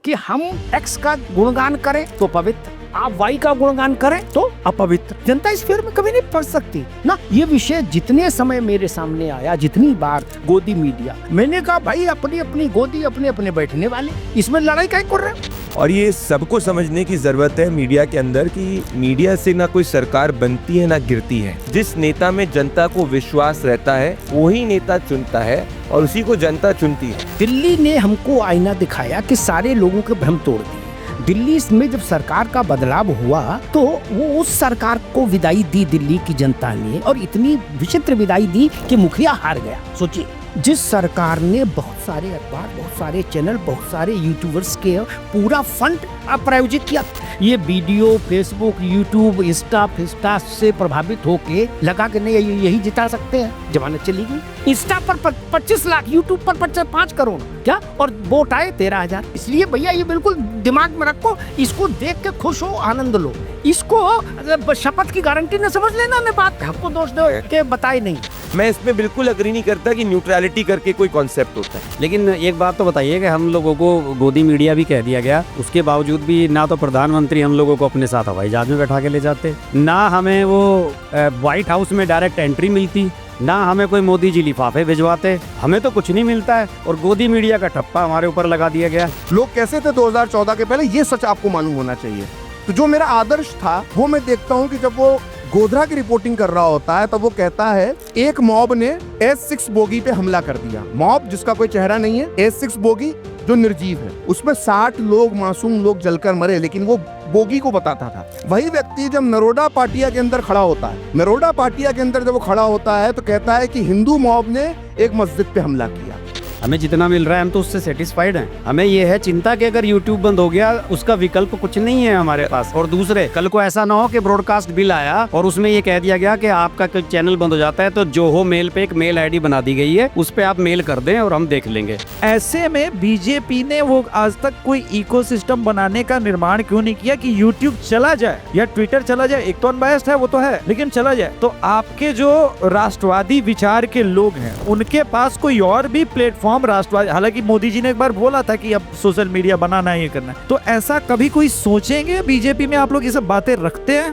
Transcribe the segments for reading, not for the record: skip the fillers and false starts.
कि हम एक्स का गुणगान करें तो पवित्र, आप वाई का गुणगान करें तो अपवित्र। जनता इस फेर में कभी नहीं पड़ सकती ना। ये विषय जितने समय मेरे सामने आया, जितनी बार गोदी मीडिया, मैंने कहा भाई अपनी अपनी गोदी, अपने अपने बैठने वाले, इसमें लड़ाई काहे कर रहे हैं। और ये सबको समझने की जरूरत है मीडिया के अंदर कि मीडिया से ना कोई सरकार बनती है ना गिरती है। जिस नेता में जनता को विश्वास रहता है वही नेता चुनता है और उसी को जनता चुनती है। दिल्ली ने हमको आईना दिखाया कि सारे लोगों के भ्रम तोड़ दिए। दिल्ली में जब सरकार का बदलाव हुआ तो वो उस सरकार को विदाई दी दिल्ली की जनता ने, और इतनी विचित्र विदाई दी कि मुखिया हार गया। सोचिए, जिस सरकार ने बहुत सारे अखबार, बहुत सारे चैनल, बहुत सारे यूट्यूबर्स के पूरा फंड प्रायोजित किया, ये वीडियो फेसबुक, यूट्यूब, इंस्टा से प्रभावित होके लगा के नहीं यही जिता सकते हैं, जमानत चली गई। इंस्टा पर 25 लाख, यूट्यूब पर 5 करोड़ क्या, और वोट आए 13,000। इसलिए भैया ये बिल्कुल दिमाग में रखो, इसको देख के खुश हो, आनंद लो। इसको शपथ की गारंटी न समझ लेना, मैं बात हमको दोष दो के बताए नहीं। मैं इसमें बिल्कुल अग्री नहीं करता कि न्यूट्रलिटी करके कोई कॉन्सेप्ट होता है। लेकिन एक बात तो बताइए कि हम लोगों को गोदी मीडिया भी कह दिया गया, उसके बावजूद भी ना तो प्रधानमंत्री हम लोगों को अपने साथ हवाई जहाज में बैठा के ले जाते, ना हमें वो व्हाइट हाउस में डायरेक्ट एंट्री मिलती, ना हमें कोई मोदी जी लिफाफे भिजवाते। हमें तो कुछ नहीं मिलता है और गोदी मीडिया का ठप्पा हमारे ऊपर लगा दिया गया। लोग कैसे थे 2014 के पहले, ये सच आपको मालूम होना चाहिए। तो जो मेरा आदर्श था वो मैं देखता हूँ कि जब वो गोधरा की रिपोर्टिंग कर रहा होता है तब वो कहता है एक मॉब ने S6 बोगी पे हमला कर दिया। मॉब जिसका कोई चेहरा नहीं है, S6 बोगी जो निर्जीव है, उसमें 60 लोग, मासूम लोग जलकर मरे, लेकिन वो बोगी को बताता था। वही व्यक्ति जब नरोडा पाटिया के अंदर खड़ा होता है, नरोडा पाटिया के अंदर जब वो खड़ा होता है तो कहता है कि हिंदू मॉब ने एक मस्जिद पे हमला किया। हमें जितना मिल रहा है हम तो उससे सेटिस्फाइड हैं। हमें ये है चिंता कि अगर यूट्यूब बंद हो गया उसका विकल्प कुछ नहीं है हमारे पास। और दूसरे, कल को ऐसा ना हो कि ब्रॉडकास्ट बिल आया और उसमें ये कह दिया गया कि आपका चैनल बंद हो जाता है तो जोहो मेल पे एक मेल आईडी बना दी गई है, उस पे आप मेल कर दें और हम देख लेंगे। ऐसे में बीजेपी ने वो आज तक कोई इकोसिस्टम बनाने का निर्माण क्यों नहीं किया कि यूट्यूब चला जाए या ट्विटर चला जाए। एक तो अनबायस्ड है, वो तो है, लेकिन चला जाए तो आपके जो राष्ट्रवादी विचार के लोग हैं उनके पास कोई और भी प्लेटफॉर्म राष्ट्रवादी, हालांकि मोदी जी ने एक बार बोला था कि अब सोशल मीडिया बनाना है, ये करना है, तो ऐसा कभी कोई सोचेंगे बीजेपी में? आप लोग ये सब बातें रखते हैं?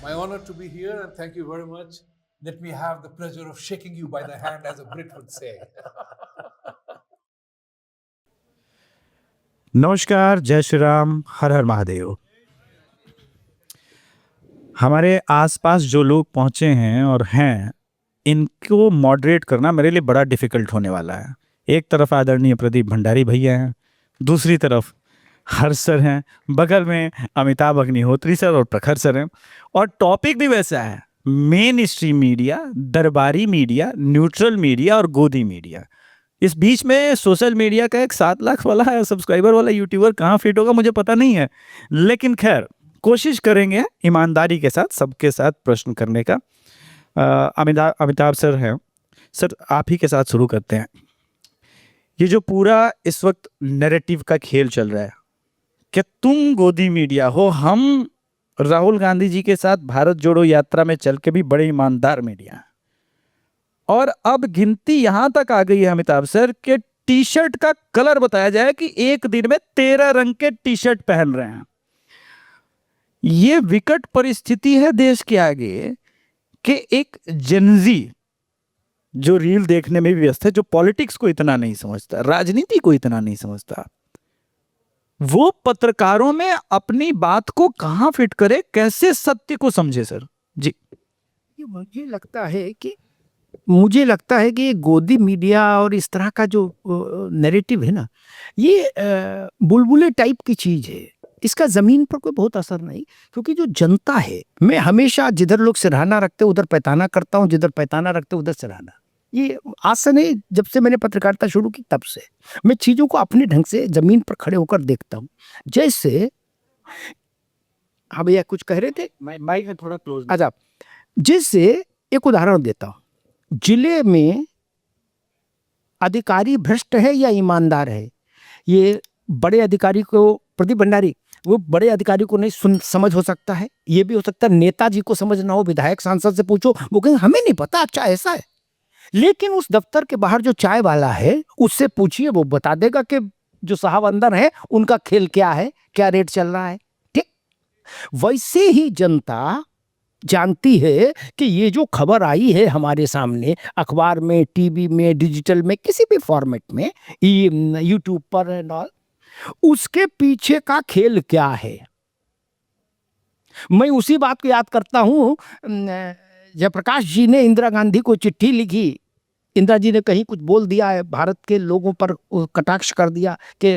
My honor to be here and thank you very much. Let me have the pleasure of shaking you by the hand as a Brit would say. नमस्कार, जय श्री राम, हर हर महादेव। हमारे आसपास जो लोग पहुंचे हैं और हैं, इनको मॉडरेट करना मेरे लिए बड़ा डिफिकल्ट होने वाला है। एक तरफ आदरणीय प्रदीप भंडारी भैया हैं, दूसरी तरफ हर्ष सर हैं, बगल में अमिताभ अग्निहोत्री सर और प्रखर सर हैं, और टॉपिक भी वैसा है, मेन स्ट्रीम मीडिया, दरबारी मीडिया, न्यूट्रल मीडिया और गोदी मीडिया। इस बीच में सोशल मीडिया का एक 7 लाख वाला सब्सक्राइबर वाला यूट्यूबर कहाँ फिट होगा मुझे पता नहीं है, लेकिन खैर कोशिश करेंगे ईमानदारी के साथ सबके साथ प्रश्न करने का। अमिताभ सर हैं, सर आप ही के साथ शुरू करते हैं। ये जो पूरा इस वक्त नैरेटिव का खेल चल रहा है कि तुम गोदी मीडिया हो, हम राहुल गांधी जी के साथ भारत जोड़ो यात्रा में चल के भी बड़े ईमानदार मीडिया हैं, और अब गिनती यहां तक आ गई है अमिताभ सर के टी शर्ट का कलर बताया जाए कि एक दिन में 13 रंग के टी शर्ट पहन रहे हैं। ये विकट परिस्थिति है देश के आगे कि एक जेनजी जो रील देखने में भी व्यस्त है, जो पॉलिटिक्स को इतना नहीं समझता, राजनीति को इतना नहीं समझता, वो पत्रकारों में अपनी बात को कहां फिट करे, कैसे सत्य को समझे? सर जी, मुझे लगता है कि गोदी मीडिया और इस तरह का जो नैरेटिव है ना, ये बुलबुले टाइप की चीज है। इसका जमीन पर कोई बहुत असर नहीं, क्योंकि जो जनता है, मैं हमेशा जिधर लोग सराहना रखते उधर पैताना करता हूँ, जिधर पैताना रखते उधर सराहना। ये आज से नहीं, जब से मैंने पत्रकारिता शुरू की तब से मैं चीजों को अपने ढंग से जमीन पर खड़े होकर देखता हूँ। जैसे हाँ भैया कुछ कह रहे थे, माइक है थोड़ा क्लोज। अच्छा, जैसे एक उदाहरण देता हूँ, जिले में अधिकारी भ्रष्ट है या ईमानदार है, ये बड़े अधिकारी को प्रदीप भंडारी, वो बड़े अधिकारी को नहीं समझ हो सकता है, ये भी हो सकता है नेताजी को समझ ना हो, विधायक सांसद से पूछो, वो कहेंगे हमें नहीं पता, अच्छा ऐसा है। लेकिन उस दफ्तर के बाहर जो चाय वाला है उससे पूछिए, वो बता देगा कि जो साहब अंदर है उनका खेल क्या है, क्या रेट चल रहा है। ठीक वैसे ही जनता जानती है कि ये जो खबर आई है हमारे सामने अखबार में, टीवी में, डिजिटल में, किसी भी फॉर्मेट में, यूट्यूब पर एंड ऑल, उसके पीछे का खेल क्या है। मैं उसी बात को याद करता हूं, जयप्रकाश जी ने इंदिरा गांधी को चिट्ठी लिखी, इंदिरा जी ने कहीं कुछ बोल दिया है, भारत के लोगों पर कटाक्ष कर दिया कि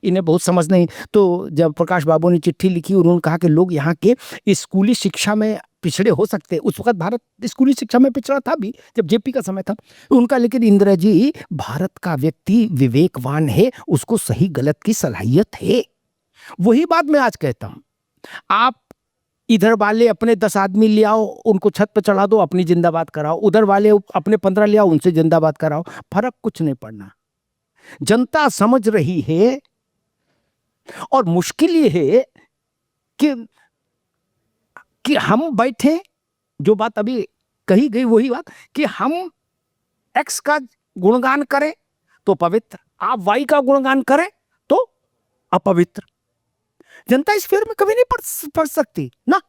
इन्हें बहुत समझ नहीं, तो जब प्रकाश बाबू ने चिट्ठी लिखी, उन्होंने कहा कि लोग यहाँ के स्कूली शिक्षा में पिछड़े हो सकते हैं। उस वक्त भारत स्कूली शिक्षा में पिछड़ा था भी, जब जेपी का समय था उनका। लेकिन इंदिरा जी, भारत का व्यक्ति विवेकवान है, उसको सही गलत की सलाहियत है। वही बात मैं आज कहता हूं, आप इधर वाले अपने 10 आदमी ले आओ, उनको छत पे चढ़ा दो, अपनी जिंदाबाद कराओ, उधर वाले अपने 15 ले आओ, उनसे जिंदाबाद कराओ, फर्क कुछ नहीं पड़ना। जनता समझ रही है, और मुश्किल ये है कि हम बैठे, जो बात अभी कही गई वही बात, कि हम एक्स का गुणगान करें तो पवित्र, आप वाई का गुणगान करें तो अपवित्र। जनता इस फेर में कभी नहीं पड़ सकती ना।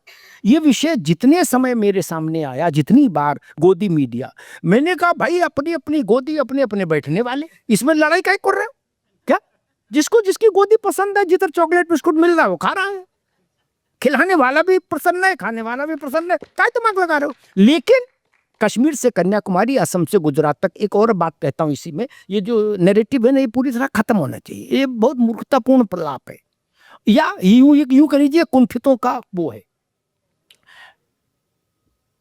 ये विषय जितने समय मेरे सामने आया, जितनी बार गोदी मीडिया, मैंने कहा भाई अपनी अपनी गोदी, अपने अपने बैठने वाले, इसमें लड़ाई काहे कर रहे हो? क्या जिसको जिसकी गोदी पसंद है, जिधर चॉकलेट बिस्कुट मिल रहा है वो खा रहा है, खिलाने वाला भी प्रसन्न है, खाने वाला भी प्रसन्न है, काहे दिमाग लगा रहे हो? लेकिन कश्मीर से कन्याकुमारी, असम से गुजरात तक, एक और बात कहता हूं इसी में, ये जो नैरेटिव है ना, ये पूरी तरह खत्म होना चाहिए। ये बहुत मूर्खतापूर्ण प्रलाप है, या यूं करीजिए कुंठितों का वो है।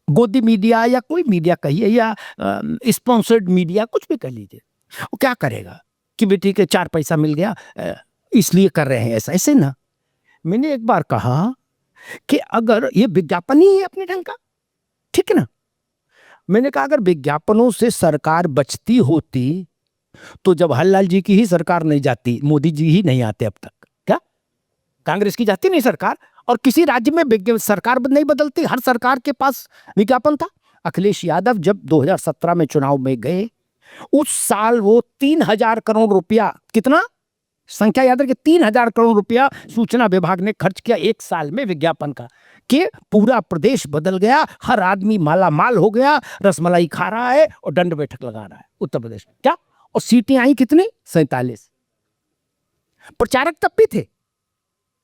गोदी मीडिया या कोई मीडिया कहिए, या स्पॉन्सर्ड मीडिया, कुछ भी कह लीजिए, वो क्या करेगा कि बेटी के 4 पैसा मिल गया इसलिए कर रहे हैं ऐसा, ऐसे ना। मैंने एक बार कहा कि अगर ये विज्ञापन ही है अपने ढंग का, ठीक है ना, मैंने कहा अगर विज्ञापनों से सरकार बचती होती तो जवाहर लाल जी की ही सरकार नहीं जाती, मोदी जी ही नहीं आते अब तक, क्या कांग्रेस की जाती नहीं सरकार, और किसी राज्य में सरकार नहीं बदलती, हर सरकार के पास विज्ञापन था। अखिलेश यादव जब 2017 में चुनाव में गए, उस साल वो 3,000 करोड़ रुपया, कितना संख्या याद रखिए, 3,000 करोड़ रुपया सूचना विभाग ने खर्च किया एक साल में विज्ञापन का, कि पूरा प्रदेश बदल गया, हर आदमी माला माल हो गया, रसमलाई खा रहा है और दंड बैठक लगा रहा है उत्तर प्रदेश, क्या। और सीटें आई कितनी? 47। प्रचारक तब भी थे,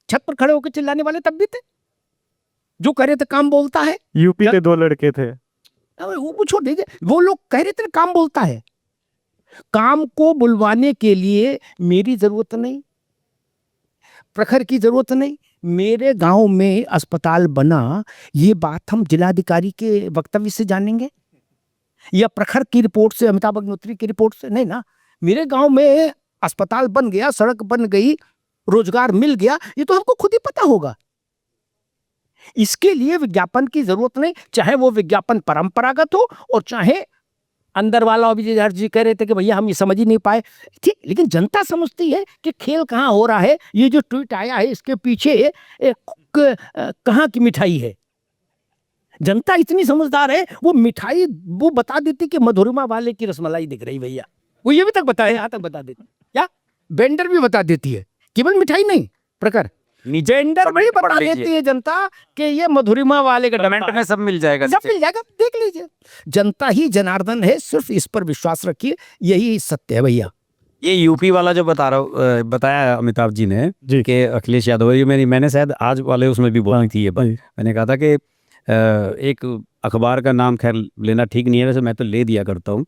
छत पर खड़े होकर चिल्लाने वाले तब भी थे, जो कह रहे थे काम बोलता है। यूपी के 2 लड़के थे, वो छोड़ दीजिए, वो लोग कह रहे थे काम बोलता है। काम को बुलवाने के लिए मेरी जरूरत नहीं, प्रखर की जरूरत नहीं, मेरे गांव में अस्पताल बना, ये बात हम जिलाधिकारी के वक्तव्य से जानेंगे या प्रखर की रिपोर्ट से, अमिताभ अग्निहोत्री की रिपोर्ट से? नहीं ना। मेरे गांव में अस्पताल बन गया, सड़क बन गई, रोजगार मिल गया, ये तो हमको खुद ही पता होगा। इसके लिए विज्ञापन की जरूरत नहीं, चाहे वो विज्ञापन परंपरागत हो और चाहे अंदर वाला। अभी जी कह रहे थे कि भैया हम ये समझ ही नहीं पाए, ठीक, लेकिन जनता समझती है कि खेल कहाँ हो रहा है। ये जो ट्वीट आया है इसके पीछे कहाँ की मिठाई है। जनता इतनी समझदार है, वो मिठाई वो बता देती कि मधुरिमा वाले की रसमलाई दिख रही भैया, वो ये भी तक बताए, यहाँ तक बता देती, क्या वेंडर भी बता देती है, केवल मिठाई नहीं, प्रकार जेंडर भी बता देती है जनता कि ये मधुरिमा वाले का कमेंट में सब मिल जाएगा, सब मिल जाएगा, देख लीजिए। जनता ही जनार्दन है, सिर्फ इस पर विश्वास रखिए, यही सत्य है भैया। ये यूपी वाला जो बताया अमिताभ जी ने कि अखिलेश यादव, ये मैंने शायद आज वाले उसमें भी बोली थी ये बात। मैंने कहा था कि एक अखबार का नाम खैर लेना ठीक नहीं है, वैसे मैं तो ले दिया करता हूँ।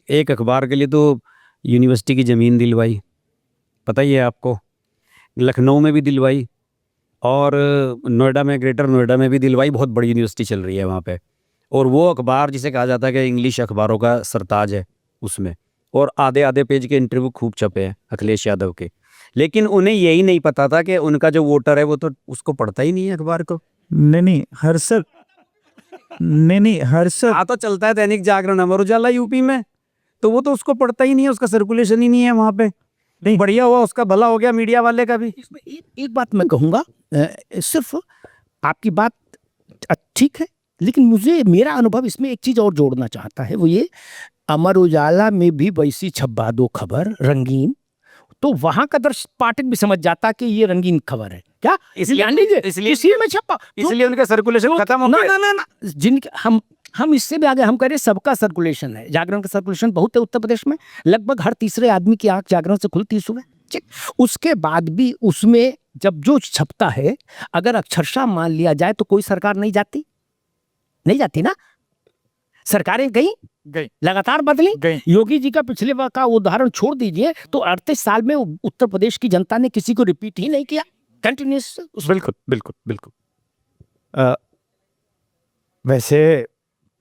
एक अखबार के लिए तो यूनिवर्सिटी की ज़मीन दिलवाई, पता ही है आपको, लखनऊ में भी दिलवाई और नोएडा में, ग्रेटर नोएडा में भी दिलवाई, बहुत बड़ी यूनिवर्सिटी चल रही है वहाँ पे। और वो अखबार जिसे कहा जाता है कि इंग्लिश अखबारों का सरताज है उसमें, और आधे आधे पेज के इंटरव्यू खूब छपे हैं अखिलेश यादव के। लेकिन उन्हें यही नहीं पता था कि उनका जो वोटर है वो तो उसको पढ़ता ही नहीं है अखबार को। नहीं हर्षद, नहीं हर्षद, तो चलता है दैनिक जागरण, अमर उजाला यूपी में, तो वो तो उसको पढ़ता ही नहीं है, उसका सर्कुलेशन ही नहीं है वहाँ पे। नहीं बढ़िया हुआ, उसका भला हो गया, मीडिया वाले का भी। इसमें एक बात मैं कहूँगा, सिर्फ आपकी बात ठीक है, लेकिन मुझे मेरा अनुभव इसमें एक चीज़ और जोड़ना चाहता है, वो ये अमर उजाला में भी वैसी छपवा दो खबर रंगीन, तो वहां का दर्शक पाठक भी समझ जाता कि ये रंगीन खबर है क्या, इसलिए इसी में छपा, इसलिए उनका सर्कुलेशन खत्म हो ना गया। ना ना ना जिनके हम इससे भी आगे हम कह रहे हैं सबका सर्कुलेशन है, जागरण का सर्कुलेशन बहुत है उत्तर प्रदेश में, लगभग हर तीसरे आदमी की आंख जागरण से खुलती है सुबह, ठीक। उसके बाद भी उसमें जब जो छपता है, अगर अक्षरशः मान लिया जाए तो कोई सरकार नहीं जाती ना, सरकारें गई लगातार बदली। योगी जी का पिछले बार का उदाहरण छोड़ दीजिए, तो 38 साल में उत्तर प्रदेश की जनता ने किसी को रिपीट ही नहीं किया, कंटिन्यूस। बिल्कुल बिल्कुल बिल्कुल। वैसे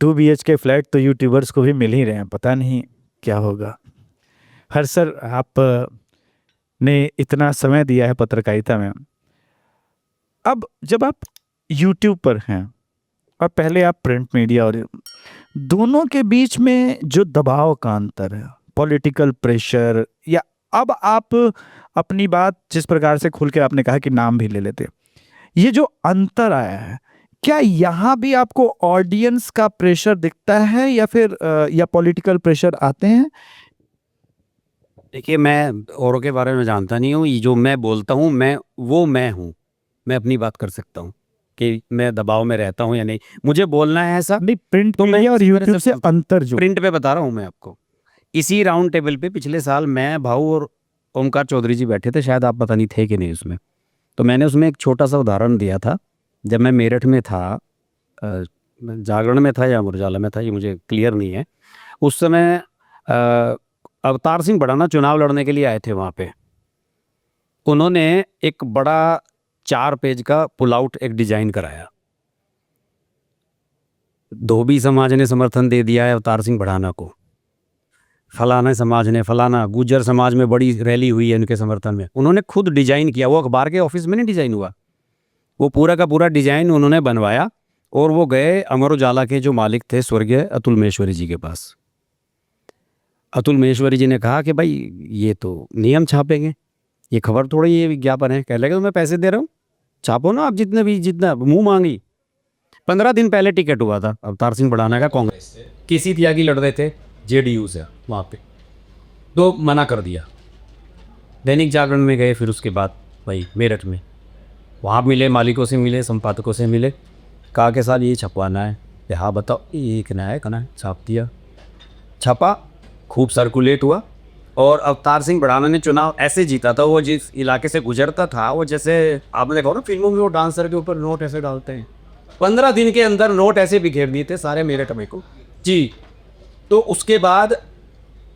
2 BHK फ्लैट तो यूट्यूबर्स को भी मिल ही रहे हैं, पता नहीं क्या होगा। हर सर आप ने इतना समय दिया है पत्रकारिता में, अब जब आप यूट्यूब पर हैं और पहले आप प्रिंट मीडिया, और दोनों के बीच में जो दबाव का अंतर है, पॉलिटिकल प्रेशर, या अब आप अपनी बात जिस प्रकार से खुल के आपने कहा कि नाम भी ले लेते, ये जो अंतर आया है, क्या यहाँ भी आपको ऑडियंस का प्रेशर दिखता है या फिर या पॉलिटिकल प्रेशर आते हैं? देखिए, मैं औरों के बारे में जानता नहीं हूँ, ये जो मैं बोलता हूँ मैं हूँ, मैं अपनी बात कर सकता हूँ कि मैं दबाव में रहता हूँ या नहीं, मुझे बोलना है ऐसा। नहीं, प्रिंट तो मैं मीडिया और यूट्यूब से अंतर जो प्रिंट पे बता रहा हूँ मैं आपको, इसी राउंड टेबल पे पिछले साल मैं, भाऊ और ओमकार चौधरी जी बैठे थे, शायद आप पता नहीं थे कि नहीं उसमें, तो मैंने उसमें एक छोटा सा उदाहरण दिया था। जब मैं मेरठ में था, जागरण में था या अमर उजाला में था, ये मुझे क्लियर नहीं है, उस समय अवतार सिंह बढ़ाना चुनाव लड़ने के लिए आए थे वहाँ पे। उन्होंने एक बड़ा 4 पेज का पुल आउट एक डिजाइन कराया, धोबी समाज ने समर्थन दे दिया है अवतार सिंह बढ़ाना को, फलाना समाज ने, फलाना गुज्जर समाज में बड़ी रैली हुई है उनके समर्थन में, उन्होंने खुद डिजाइन किया, वो अखबार के ऑफिस में नहीं डिजाइन हुआ, वो पूरा का पूरा डिजाइन उन्होंने बनवाया, और वो गए अमर उजाला के जो मालिक थे स्वर्गीय अतुल महेश्वरी जी के पास। अतुल महेश्वरी जी ने कहा कि भाई ये तो नियम छापेंगे, ये खबर थोड़ी, ये विज्ञापन है। कह लगे तो मैं पैसे दे रहा हूँ, छापो ना आप जितना मुंह मांगी। 15 दिन पहले टिकट हुआ था अवतार सिंह बढ़ाना का कांग्रेस से, किसी त्यागी लड़ रहे थे JDU से वहाँ पे, तो मना कर दिया। दैनिक जागरण में गए, फिर उसके बाद भाई मेरठ में, वहाँ मिले, मालिकों से मिले, संपादकों से मिले, कहा के साथ ये छपवाना है, हाँ बताओ, ये कहना है, छाप दिया, छपा, खूब सर्कुलेट हुआ, और अवतार सिंह बढ़ाना ने चुनाव ऐसे जीता था, वो जिस इलाके से गुजरता था, वो जैसे आपने देखा ना फिल्मों में वो डांसर के ऊपर नोट ऐसे डालते हैं, 15 दिन के अंदर नोट ऐसे बिखेर दिए थे सारे मेरठ में को जी। तो उसके बाद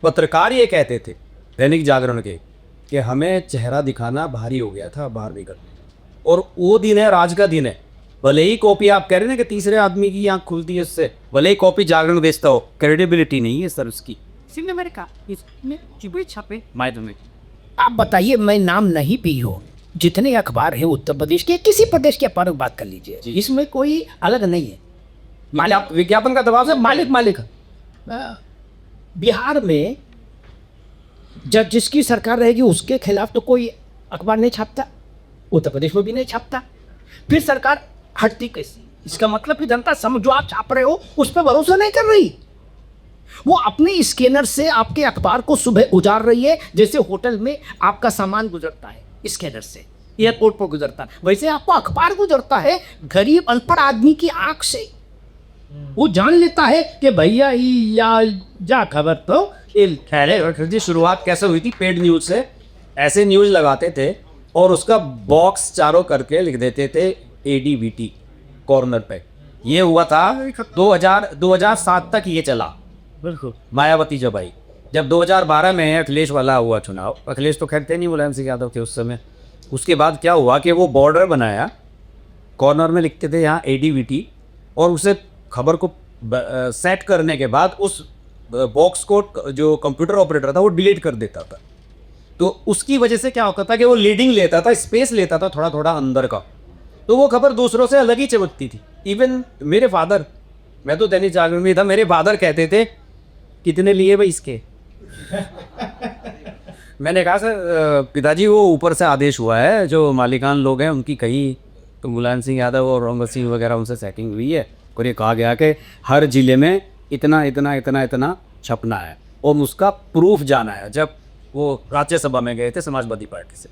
पत्रकार ये कहते थे दैनिक जागरण के कि हमें चेहरा दिखाना भारी हो गया था बाहर निकलने, और वो दिन है, आज का दिन है, भले ही कॉपी आप कह रहे हैं ना कि तीसरे आदमी की आंख खुलती है उससे, भले ही कॉपी जागरण बेचता हो, क्रेडिबिलिटी नहीं है सर उसकी। आप बताइए, मैं नाम नहीं भी हो, जितने अखबार हैं उत्तर प्रदेश के, किसी प्रदेश के अखबार की बात कर लीजिए, इसमें कोई अलग नहीं है, आप विज्ञापन का दबाव से मालिक बिहार में जब जिसकी सरकार रहेगी उसके खिलाफ तो कोई अखबार नहीं छापता, उत्तर प्रदेश में भी नहीं छापता, फिर सरकार हटती कैसे? इसका मतलब कि जनता जो आप छाप रहे हो उस पर भरोसा नहीं कर रही, वो अपने स्कैनर से आपके अखबार को सुबह गुजार रही है, जैसे होटल में आपका सामान गुजरता है स्कैनर से, एयरपोर्ट पर गुजरता है, वैसे आपको अखबार गुजरता है गरीब अनपढ़ आदमी की आंख से। वो जान लेता है कि भैया जा खबर तो खैर शुरुआत कैसे हुई थी? पेड न्यूज से, ऐसे न्यूज लगाते थे और उसका बॉक्स चारों करके लिख देते थे ADVT कॉर्नर पे। ये हुआ था 2007 तक ये चला, बिल्कुल मायावती जब आई, जब 2012 में अखिलेश वाला हुआ चुनाव, अखिलेश तो खैर थे नहीं, मुलायम सिंह यादव थे उस समय। उसके बाद क्या हुआ कि वो बॉर्डर बनाया, कॉर्नर में लिखते थे यहाँ ADVT, और उसे खबर को सेट करने के बाद उस बॉक्स को जो कंप्यूटर ऑपरेटर था वो डिलीट कर देता था। तो उसकी वजह से क्या होता था कि वो लीडिंग लेता था, स्पेस लेता था थोड़ा थोड़ा अंदर का, तो वो खबर दूसरों से अलग ही चमकती थी। इवन मेरे फादर, मैं तो दैनिक जागरण में था, मेरे फादर कहते थे कितने लिए भाई इसके मैंने कहा सर पिताजी वो ऊपर से आदेश हुआ है, जो मालिकान लोग हैं उनकी कहीं तो मुलायम सिंह यादव और राम सिंह वगैरह उनसे सेटिंग हुई है और ये कहा गया कि हर ज़िले में इतना इतना इतना इतना छपना है और उसका प्रूफ जाना है। जब वो राज्यसभा में गए थे समाजवादी पार्टी से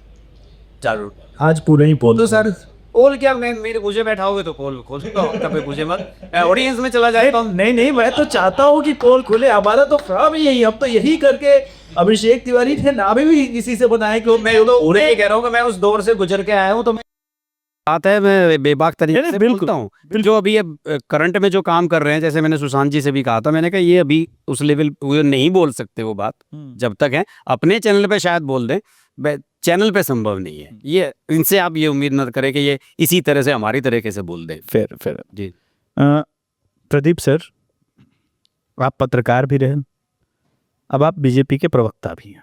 चारों। आज पूरा ही पोल तो सर पोल क्या, मैं मेरे मुझे बैठाओगे तो पोल खोल दूंगा, तब पूछे मत ऑडियंस में चला जाए तो। नहीं नहीं, मैं तो चाहता हूँ कि पोल खुले। हमारा तो काम ही यही, हम तो यही करके अभिषेक तिवारी थे नाम भी इसी से बनाए कि मैं तो पूरे ही कह रहा हूँ कि मैं उस दौर से गुजर के आया हूँ, तो मैं बात है मैं बेबाक तरीके से बोलता हूँ। जो अभी अब करंट में जो काम कर रहे हैं, जैसे मैंने सुशांत जी से भी कहा था, मैंने कहा ये अभी उस लेवल वो नहीं बोल सकते वो बात जब तक है। अपने चैनल पे शायद बोल दें, चैनल पे संभव नहीं है ये। इनसे आप ये उम्मीद न करें कि ये इसी तरह से हमारी तरीके से बोल दें। फिर जी प्रदीप सर, आप पत्रकार भी रहे, अब आप बीजेपी के प्रवक्ता भी हैं।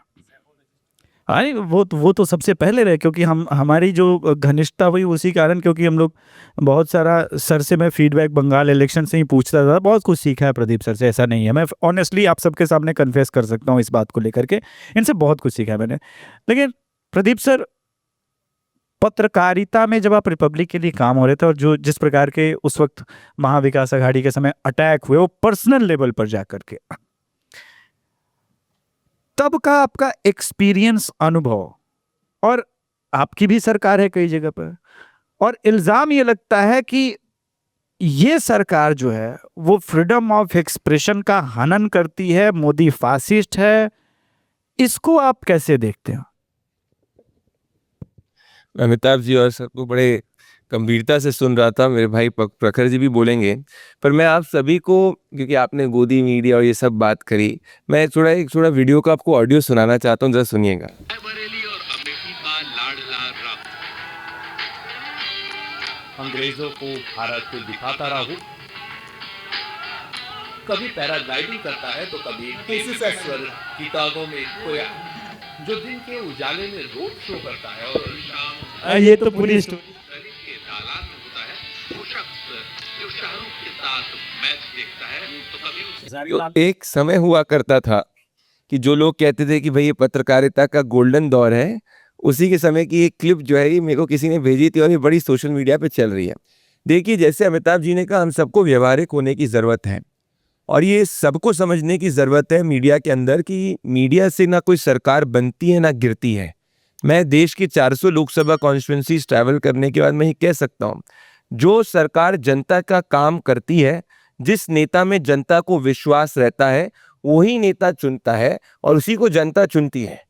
अरे वो तो सबसे पहले रहे, क्योंकि हमारी जो घनिष्ठता हुई उसी कारण, क्योंकि हम लोग बहुत सारा सर से मैं फीडबैक बंगाल इलेक्शन से ही पूछता था, बहुत कुछ सीखा है प्रदीप सर से, ऐसा नहीं है। मैं ऑनेस्टली आप सबके सामने कन्फेस कर सकता हूँ इस बात को लेकर के, इनसे बहुत कुछ सीखा है मैंने। लेकिन प्रदीप सर, पत्रकारिता में जब आप रिपब्लिक के लिए काम हो रहे थे और जो जिस प्रकार के उस वक्त महाविकास आघाड़ी के समय अटैक हुए वो पर्सनल लेवल पर जाकर के, तब का आपका एक्सपीरियंस, अनुभव, और आपकी भी सरकार है कई जगह पर, और इल्जाम ये लगता है कि ये सरकार जो है वो फ्रीडम ऑफ एक्सप्रेशन का हनन करती है, मोदी फासिस्ट है, इसको आप कैसे देखते हैं? अमिताभ जी और सबको बड़े गंभीरता से सुन रहा था, मेरे भाई प्रखर जी भी बोलेंगे, पर मैं आप सभी को, क्योंकि आपने गोदी मीडिया और ये सब बात करी, मैं एक थोड़ा वीडियो का आपको ऑडियो सुनाना चाहता हूँ, जरा सुनिएगा। बरेली और अमेठी का लाडला राम, अंग्रेजों को भारत को दिखाता राहु, कभी पैराग्लाइडिंग करता है तो कभी किताबों में खोया, जो दिन के उजाले में रोड शो करता है और शाम ये तो पूरी स्टोरी के दालान में होता है, वो शख्स जो शाहरुख के साथ मैच देखता है तो कभी एक समय हुआ करता था कि जो लोग कहते थे कि भाई ये पत्रकारिता का गोल्डन दौर है, उसी के समय की एक क्लिप जो है ये मेरे को किसी ने भेजी थी और ये बड़ी सोशल मीडिया पे चल रही है। देखिए, जैसे अमिताभ जी ने कहा, हम सबको व्यवहारिक होने की ज़रूरत है और ये सबको समझने की ज़रूरत है मीडिया के अंदर कि मीडिया से ना कोई सरकार बनती है ना गिरती है। मैं देश की 400 लोकसभा कॉन्स्टिट्यूंसीज ट्रैवल करने के बाद मैं ये कह सकता हूँ, जो सरकार जनता का काम करती है, जिस नेता में जनता को विश्वास रहता है, वही नेता चुनता है और उसी को जनता चुनती है।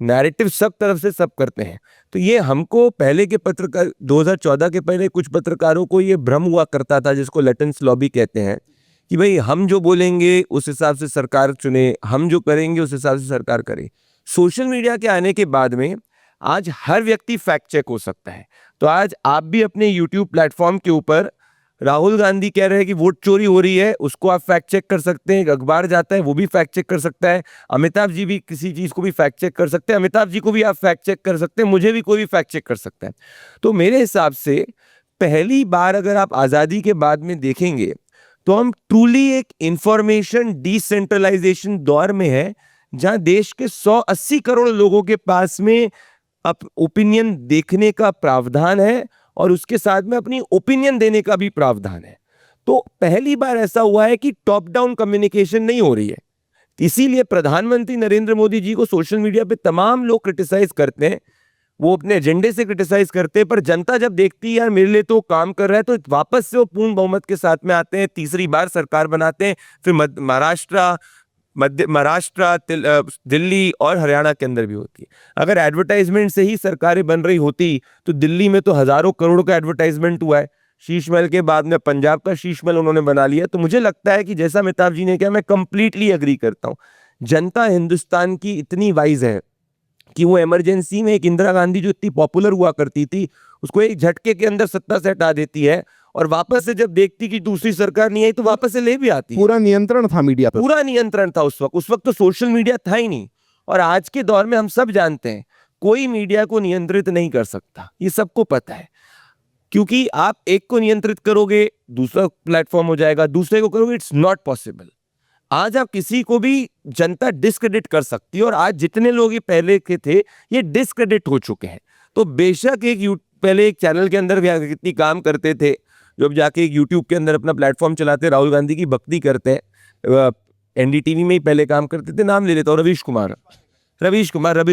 नैरेटिव सब तरफ से सब करते हैं। तो ये हमको पहले के पत्रकार 2014 के पहले कुछ पत्रकारों को ये भ्रम हुआ करता था, जिसको लेटेंस लॉबी कहते हैं, कि भाई हम जो बोलेंगे उस हिसाब से सरकार चुने, हम जो करेंगे उस हिसाब से सरकार करे। सोशल मीडिया के आने के बाद में आज हर व्यक्ति फैक्ट चेक हो सकता है। तो आज आप भी अपने यूट्यूब प्लेटफॉर्म के ऊपर राहुल गांधी कह रहे हैं कि वोट चोरी हो रही है, उसको आप फैक्ट चेक कर सकते हैं। अखबार जाता है, वो भी फैक्ट चेक कर सकता है। अमिताभ जी भी किसी चीज़ को भी फैक्ट चेक कर सकते हैं। अमिताभ जी को भी आप फैक्ट चेक कर सकते हैं, मुझे भी कोई भी फैक्ट चेक कर सकता है। तो मेरे हिसाब से पहली बार अगर आप आज़ादी के बाद में देखेंगे तो हम ट्रूली एक इंफॉर्मेशन डिसेंट्रलाइजेशन दौर में है, जहां देश के 180 करोड़ लोगों के पास में ओपिनियन देखने का प्रावधान है और उसके साथ में अपनी ओपिनियन देने का भी प्रावधान है। तो पहली बार ऐसा हुआ है कि टॉप डाउन कम्युनिकेशन नहीं हो रही है। इसीलिए प्रधानमंत्री नरेंद्र मोदी जी को सोशल मीडिया पे तमाम लोग क्रिटिसाइज करते हैं, वो अपने एजेंडे से क्रिटिसाइज करते हैं, पर जनता जब देखती है यार मेरे लिए तो काम कर रहा है, तो वापस से वो पूर्ण बहुमत के साथ में आते हैं, तीसरी बार सरकार बनाते हैं। फिर महाराष्ट्र, दिल्ली और हरियाणा के अंदर भी होती है। अगर एडवर्टाइजमेंट से ही सरकारें बन रही होती तो दिल्ली में तो हजारों करोड़ का एडवर्टाइजमेंट हुआ है। शीश महल के बाद में पंजाब का शीश महल उन्होंने बना लिया। तो मुझे लगता है कि जैसा अमिताभ जी ने कहा, मैं कंप्लीटली एग्री करता हूँ। जनता हिंदुस्तान की इतनी वाइज है कि वो इमरजेंसी में एक इंदिरा गांधी जो इतनी पॉपुलर हुआ करती थी, उसको एक झटके के अंदर सत्ता से हटा देती है और वापस से जब देखती कि दूसरी सरकार नहीं आई तो वापस से ले भी आती। पूरा नियंत्रण था मीडिया पर, पूरा नियंत्रण था उस वक्त तो सोशल मीडिया था ही नहीं। और आज के दौर में हम सब जानते हैं कोई मीडिया को नियंत्रित नहीं कर सकता, ये सबको पता है। क्योंकि आप एक को नियंत्रित करोगे दूसरा प्लेटफॉर्म हो जाएगा, दूसरे को करोगे, इट्स नॉट पॉसिबल। आज आप किसी को भी जनता डिस्क्रेडिट कर सकती है, और आज जितने लोग ये पहले के थे ये डिस्क्रेडिट हो चुके हैं। तो बेशक पहले एक चैनल के अंदर कितनी काम करते थे, जो अब जाके एक यूट्यूब के अंदर अपना प्लेटफॉर्म चलाते, राहुल गांधी की भक्ति करते हैं। एनडीटीवी में ही पहले काम करते थे, नाम ले लेता हूँ, रवीश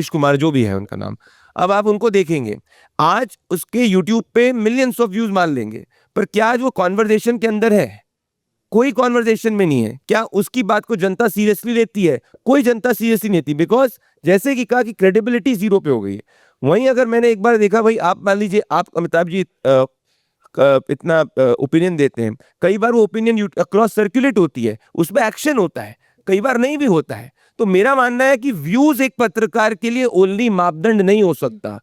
कुमार जो भी है उनका नाम। अब आप उनको देखेंगे, आज उसके यूट्यूब पे मिलियंस ऑफ व्यूज मान लेंगे, पर क्या आज वो कॉन्वर्जेशन के अंदर है? कोई कॉन्वर्जेशन में नहीं है। क्या उसकी बात को जनता सीरियसली लेती है? कोई जनता सीरियसली नहीं लेती, बिकॉज जैसे कि कहा कि क्रेडिबिलिटी जीरो पे हो गई है। वहीं अगर मैंने एक बार देखा, भाई आप मान लीजिए आप अमिताभ जी इतना ओपिनियन देते हैं, कई बार वो ओपिनियन अक्रॉस सर्कुलेट होती है, उसमें एक्शन होता है, कई बार नहीं भी होता है। तो मेरा मानना है कि व्यूज एक पत्रकार के लिए ओनली मापदंड नहीं हो सकता।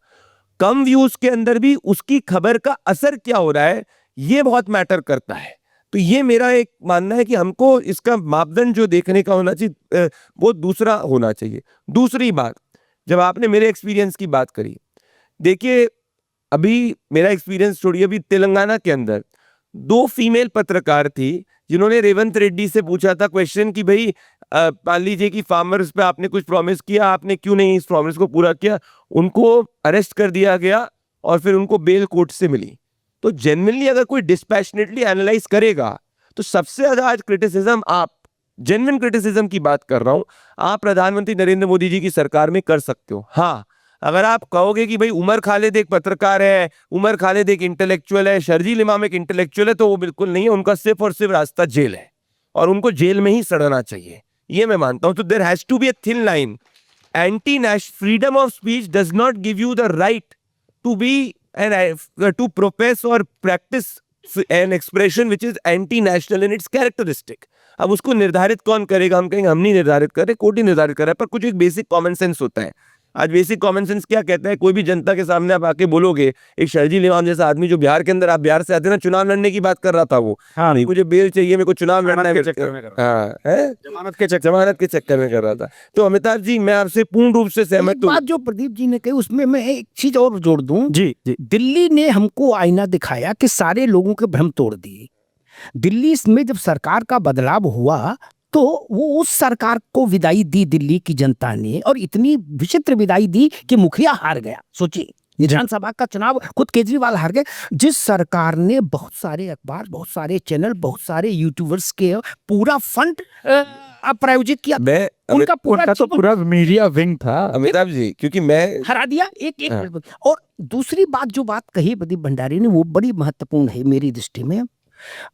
कम व्यूज के अंदर भी उसकी खबर का असर क्या हो रहा है, ये बहुत मैटर करता है। तो ये मेरा एक मानना है कि हमको इसका मापदंड जो देखने का होना चाहिए वो दूसरा होना चाहिए। दूसरी बात, जब आपने मेरे एक्सपीरियंस की बात करी, देखिए अभी मेरा एक्सपीरियंस छोड़िए, अभी तेलंगाना के अंदर 2 फीमेल पत्रकार थी जिन्होंने रेवंत रेड्डी से पूछा था क्वेश्चन कि भाई मान लीजिए कि फार्मर्स पे आपने कुछ प्रॉमिस किया, आपने क्यों नहीं इस प्रॉमिस को पूरा किया। उनको अरेस्ट कर दिया गया और फिर उनको बेल कोर्ट से मिली। तो जेन्युइनली अगर कोई डिस्पैशनेटली एनालाइज करेगा तो सबसे ज्यादा आज क्रिटिसिज्म, आप जेन्युइन क्रिटिसिज्म की बात कर रहा हूं, आप प्रधानमंत्री नरेंद्र मोदी जी की सरकार में कर सकते हो। हाँ, अगर आप कहोगे कि भाई उमर खालिद एक पत्रकार है, उमर खालिद एक इंटेलेक्चुअल है, शर्जील इमाम एक इंटेलेक्चुअल है, तो वो बिल्कुल नहीं है। उनका सिर्फ और सिर्फ रास्ता जेल है और उनको जेल में ही सड़ना चाहिए, ये मैं मानता हूं। तो there has to be a thin line. Anti national freedom of speech does not give you the right to be to profess or practice an expression which is anti-national in its characteristic। अब उसको निर्धारित कौन करेगा? हम कहेंगे हम नहीं निर्धारित कर रहे, कोर्ट ही निर्धारित कर रहा है। पर कुछ एक बेसिक कॉमन सेंस होता है। आज बेसिक कॉमन सेंस क्या कहता है? कोई भी जनता के सामने आप आके बोलोगे, एक शर्जील इमाम जैसा आदमी जो बिहार के अंदर, आप बिहार से आते ना, चुनाव लड़ने की बात कर रहा था वो, हाँ नहीं मुझे बेल चाहिए, मेरे को चुनाव लड़ना है, जमानत के चक्कर में कर रहा था। तो अमिताभ जी, मैं आपसे पूर्ण रूप से सहमत हूँ। बात जो प्रदीप जी ने कही उसमें मैं एक चीज और जोड़ दूं। जी जी। दिल्ली ने हमको आईना दिखाया कि सारे लोगों के भ्रम तोड़ दिए। दिल्ली में जब सरकार का बदलाव हुआ तो वो उस सरकार को विदाई दी दिल्ली की जनता ने, और इतनी विचित्र विदाई दी कि मुखिया हार गया। सोचिए, विधानसभा का चुनाव खुद केजरीवाल हार गए। जिस सरकार ने बहुत सारे अखबार, बहुत सारे चैनल, बहुत सारे यूट्यूबर्स के पूरा फंड प्रायोजित किया, मैं उनका पूरा मीडिया विंग था अमिताभ जी, क्योंकि मैं हरा दिया एक। और दूसरी बात जो बात कही प्रदीप भंडारी ने, वो बड़ी महत्वपूर्ण है मेरी दृष्टि में।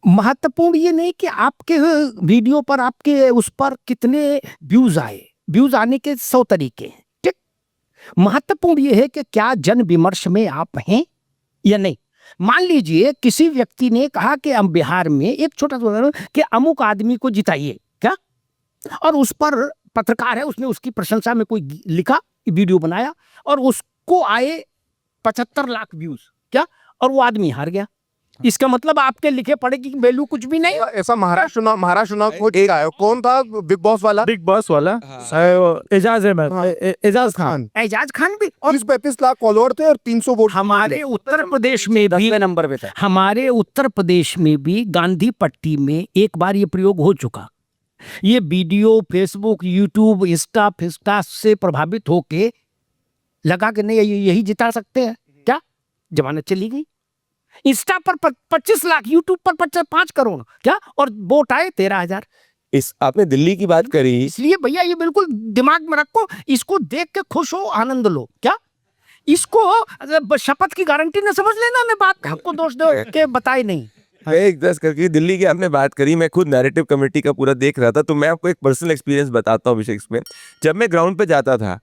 महत्वपूर्ण ये नहीं कि आपके वीडियो पर, आपके उस पर कितने व्यूज आए। व्यूज आने के 100 तरीके हैं, ठीक। महत्वपूर्ण ये है कि क्या जन विमर्श में आप हैं या नहीं। मान लीजिए किसी व्यक्ति ने कहा कि हम बिहार में, एक छोटा सा उदाहरण, कि अमुक आदमी को जिताइए, क्या, और उस पर पत्रकार है, उसने उसकी प्रशंसा में कोई लिखा, वीडियो बनाया, और उसको आए 75 लाख व्यूज, क्या, और वो आदमी हार गया। इसका मतलब आपके लिखे पढ़े की वैल्यू कुछ भी नहीं। ऐसा महाराष्ट्र चुनाव हो चुका है। कौन था बिग बॉस वाला? एजाज खान भी, और 35 लाख फॉलोअर थे और 300 वोट। हमारे उत्तर प्रदेश में भी नंबर पे था। हमारे उत्तर प्रदेश में भी गांधी पट्टी में एक बार ये प्रयोग हो चुका। ये वीडियो फेसबुक, यूट्यूब, इंस्टा से प्रभावित होके लगा कि नहीं यही जिता सकते हैं, क्या, जमानत चली गई। इंस्टा पर 25 लाख, यूट्यूब पर 5 करोड़, क्या, और वोट आए 13,000। इस आपने दिल्ली की बात करी, इसलिए भैया ये बिल्कुल दिमाग में रखो, इसको देख के खुश हो, आनंद लो, क्या, इसको शपथ की गारंटी न समझ लेना। मैं बात हमको दोष दो के बताए नहीं। एक 10 करके दिल्ली की आपने बात करी, मैं खुद नैरेटिव कमेटी का पूरा देख रहा था, तो मैं आपको एक पर्सनल एक्सपीरियंस बताता हूँ अभिषेक में। जब मैं ग्राउंड पे जाता था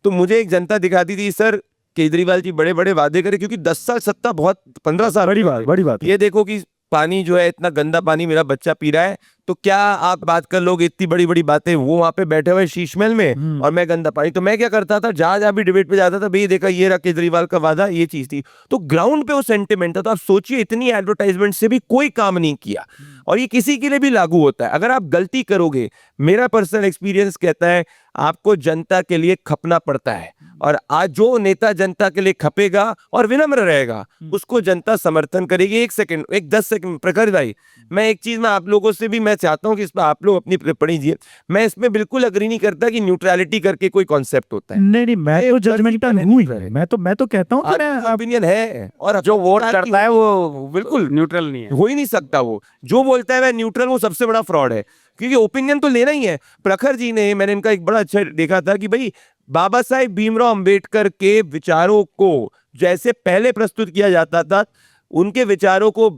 तो मुझे एक जनता दिखाती थी, सर केजरीवाल जी बड़े बड़े वादे करे, क्योंकि 10 साल सत्ता बहुत, 15 साल बड़ी बात। ये देखो कि पानी जो है, इतना गंदा पानी मेरा बच्चा पी रहा है, तो क्या आप बात कर लोगे? इतनी बड़ी बड़ी बातें, वो वहां पे बैठे हुए शीश महल में, और मैं गंदा पानी। तो मैं क्या करता था, जहां भी डिबेट पे जाता था, भाई देखा ये रहा केजरीवाल का वादा, ये चीज थी। तो ग्राउंड पे वो सेंटिमेंट था। तो आप सोचिए, इतनी एडवर्टाइजमेंट से भी कोई काम नहीं किया, और ये किसी के लिए भी लागू होता है। अगर आप गलती करोगे, मेरा पर्सनल एक्सपीरियंस कहता है, आपको जनता के लिए खपना पड़ता है, और आज जो नेता जनता के लिए खपेगा और विनम्र रहेगा, उसको जनता समर्थन करेगी। 1 सेकंड, 10 सेकंड, प्रखर भाई, मैं एक चीज में आप लोगों से भी मैं मैं चाहता हूँ कि इस पर आप लोग अपनी टिप्पणी दिए। मैं इसमें बिल्कुल अग्री नहीं करता कि न्यूट्रलिटी करके कोई कॉन्सेप्ट होता है। नहीं मैं तो जजमेंटल हूँ ही, मैं तो कहता हूँ कि मैं ओपिनियन है, और जो वोट करता है वो बिल्कुल न्यूट्रल नहीं है। हो ही नहीं सकता। वो जो बोलता है मैं न्यूट्रल, वो सबसे बड़ा फ्रॉड है, क्योंकि ओपिनियन तो लेना ही है। प्रखर जी ने, मैंने इनका एक बड़ा अच्छा देखा था कि भाई बाबा साहेब भीमराव अंबेडकर के विचारों को जैसे पहले प्रस्तुत किया जाता था, उनके विचारों को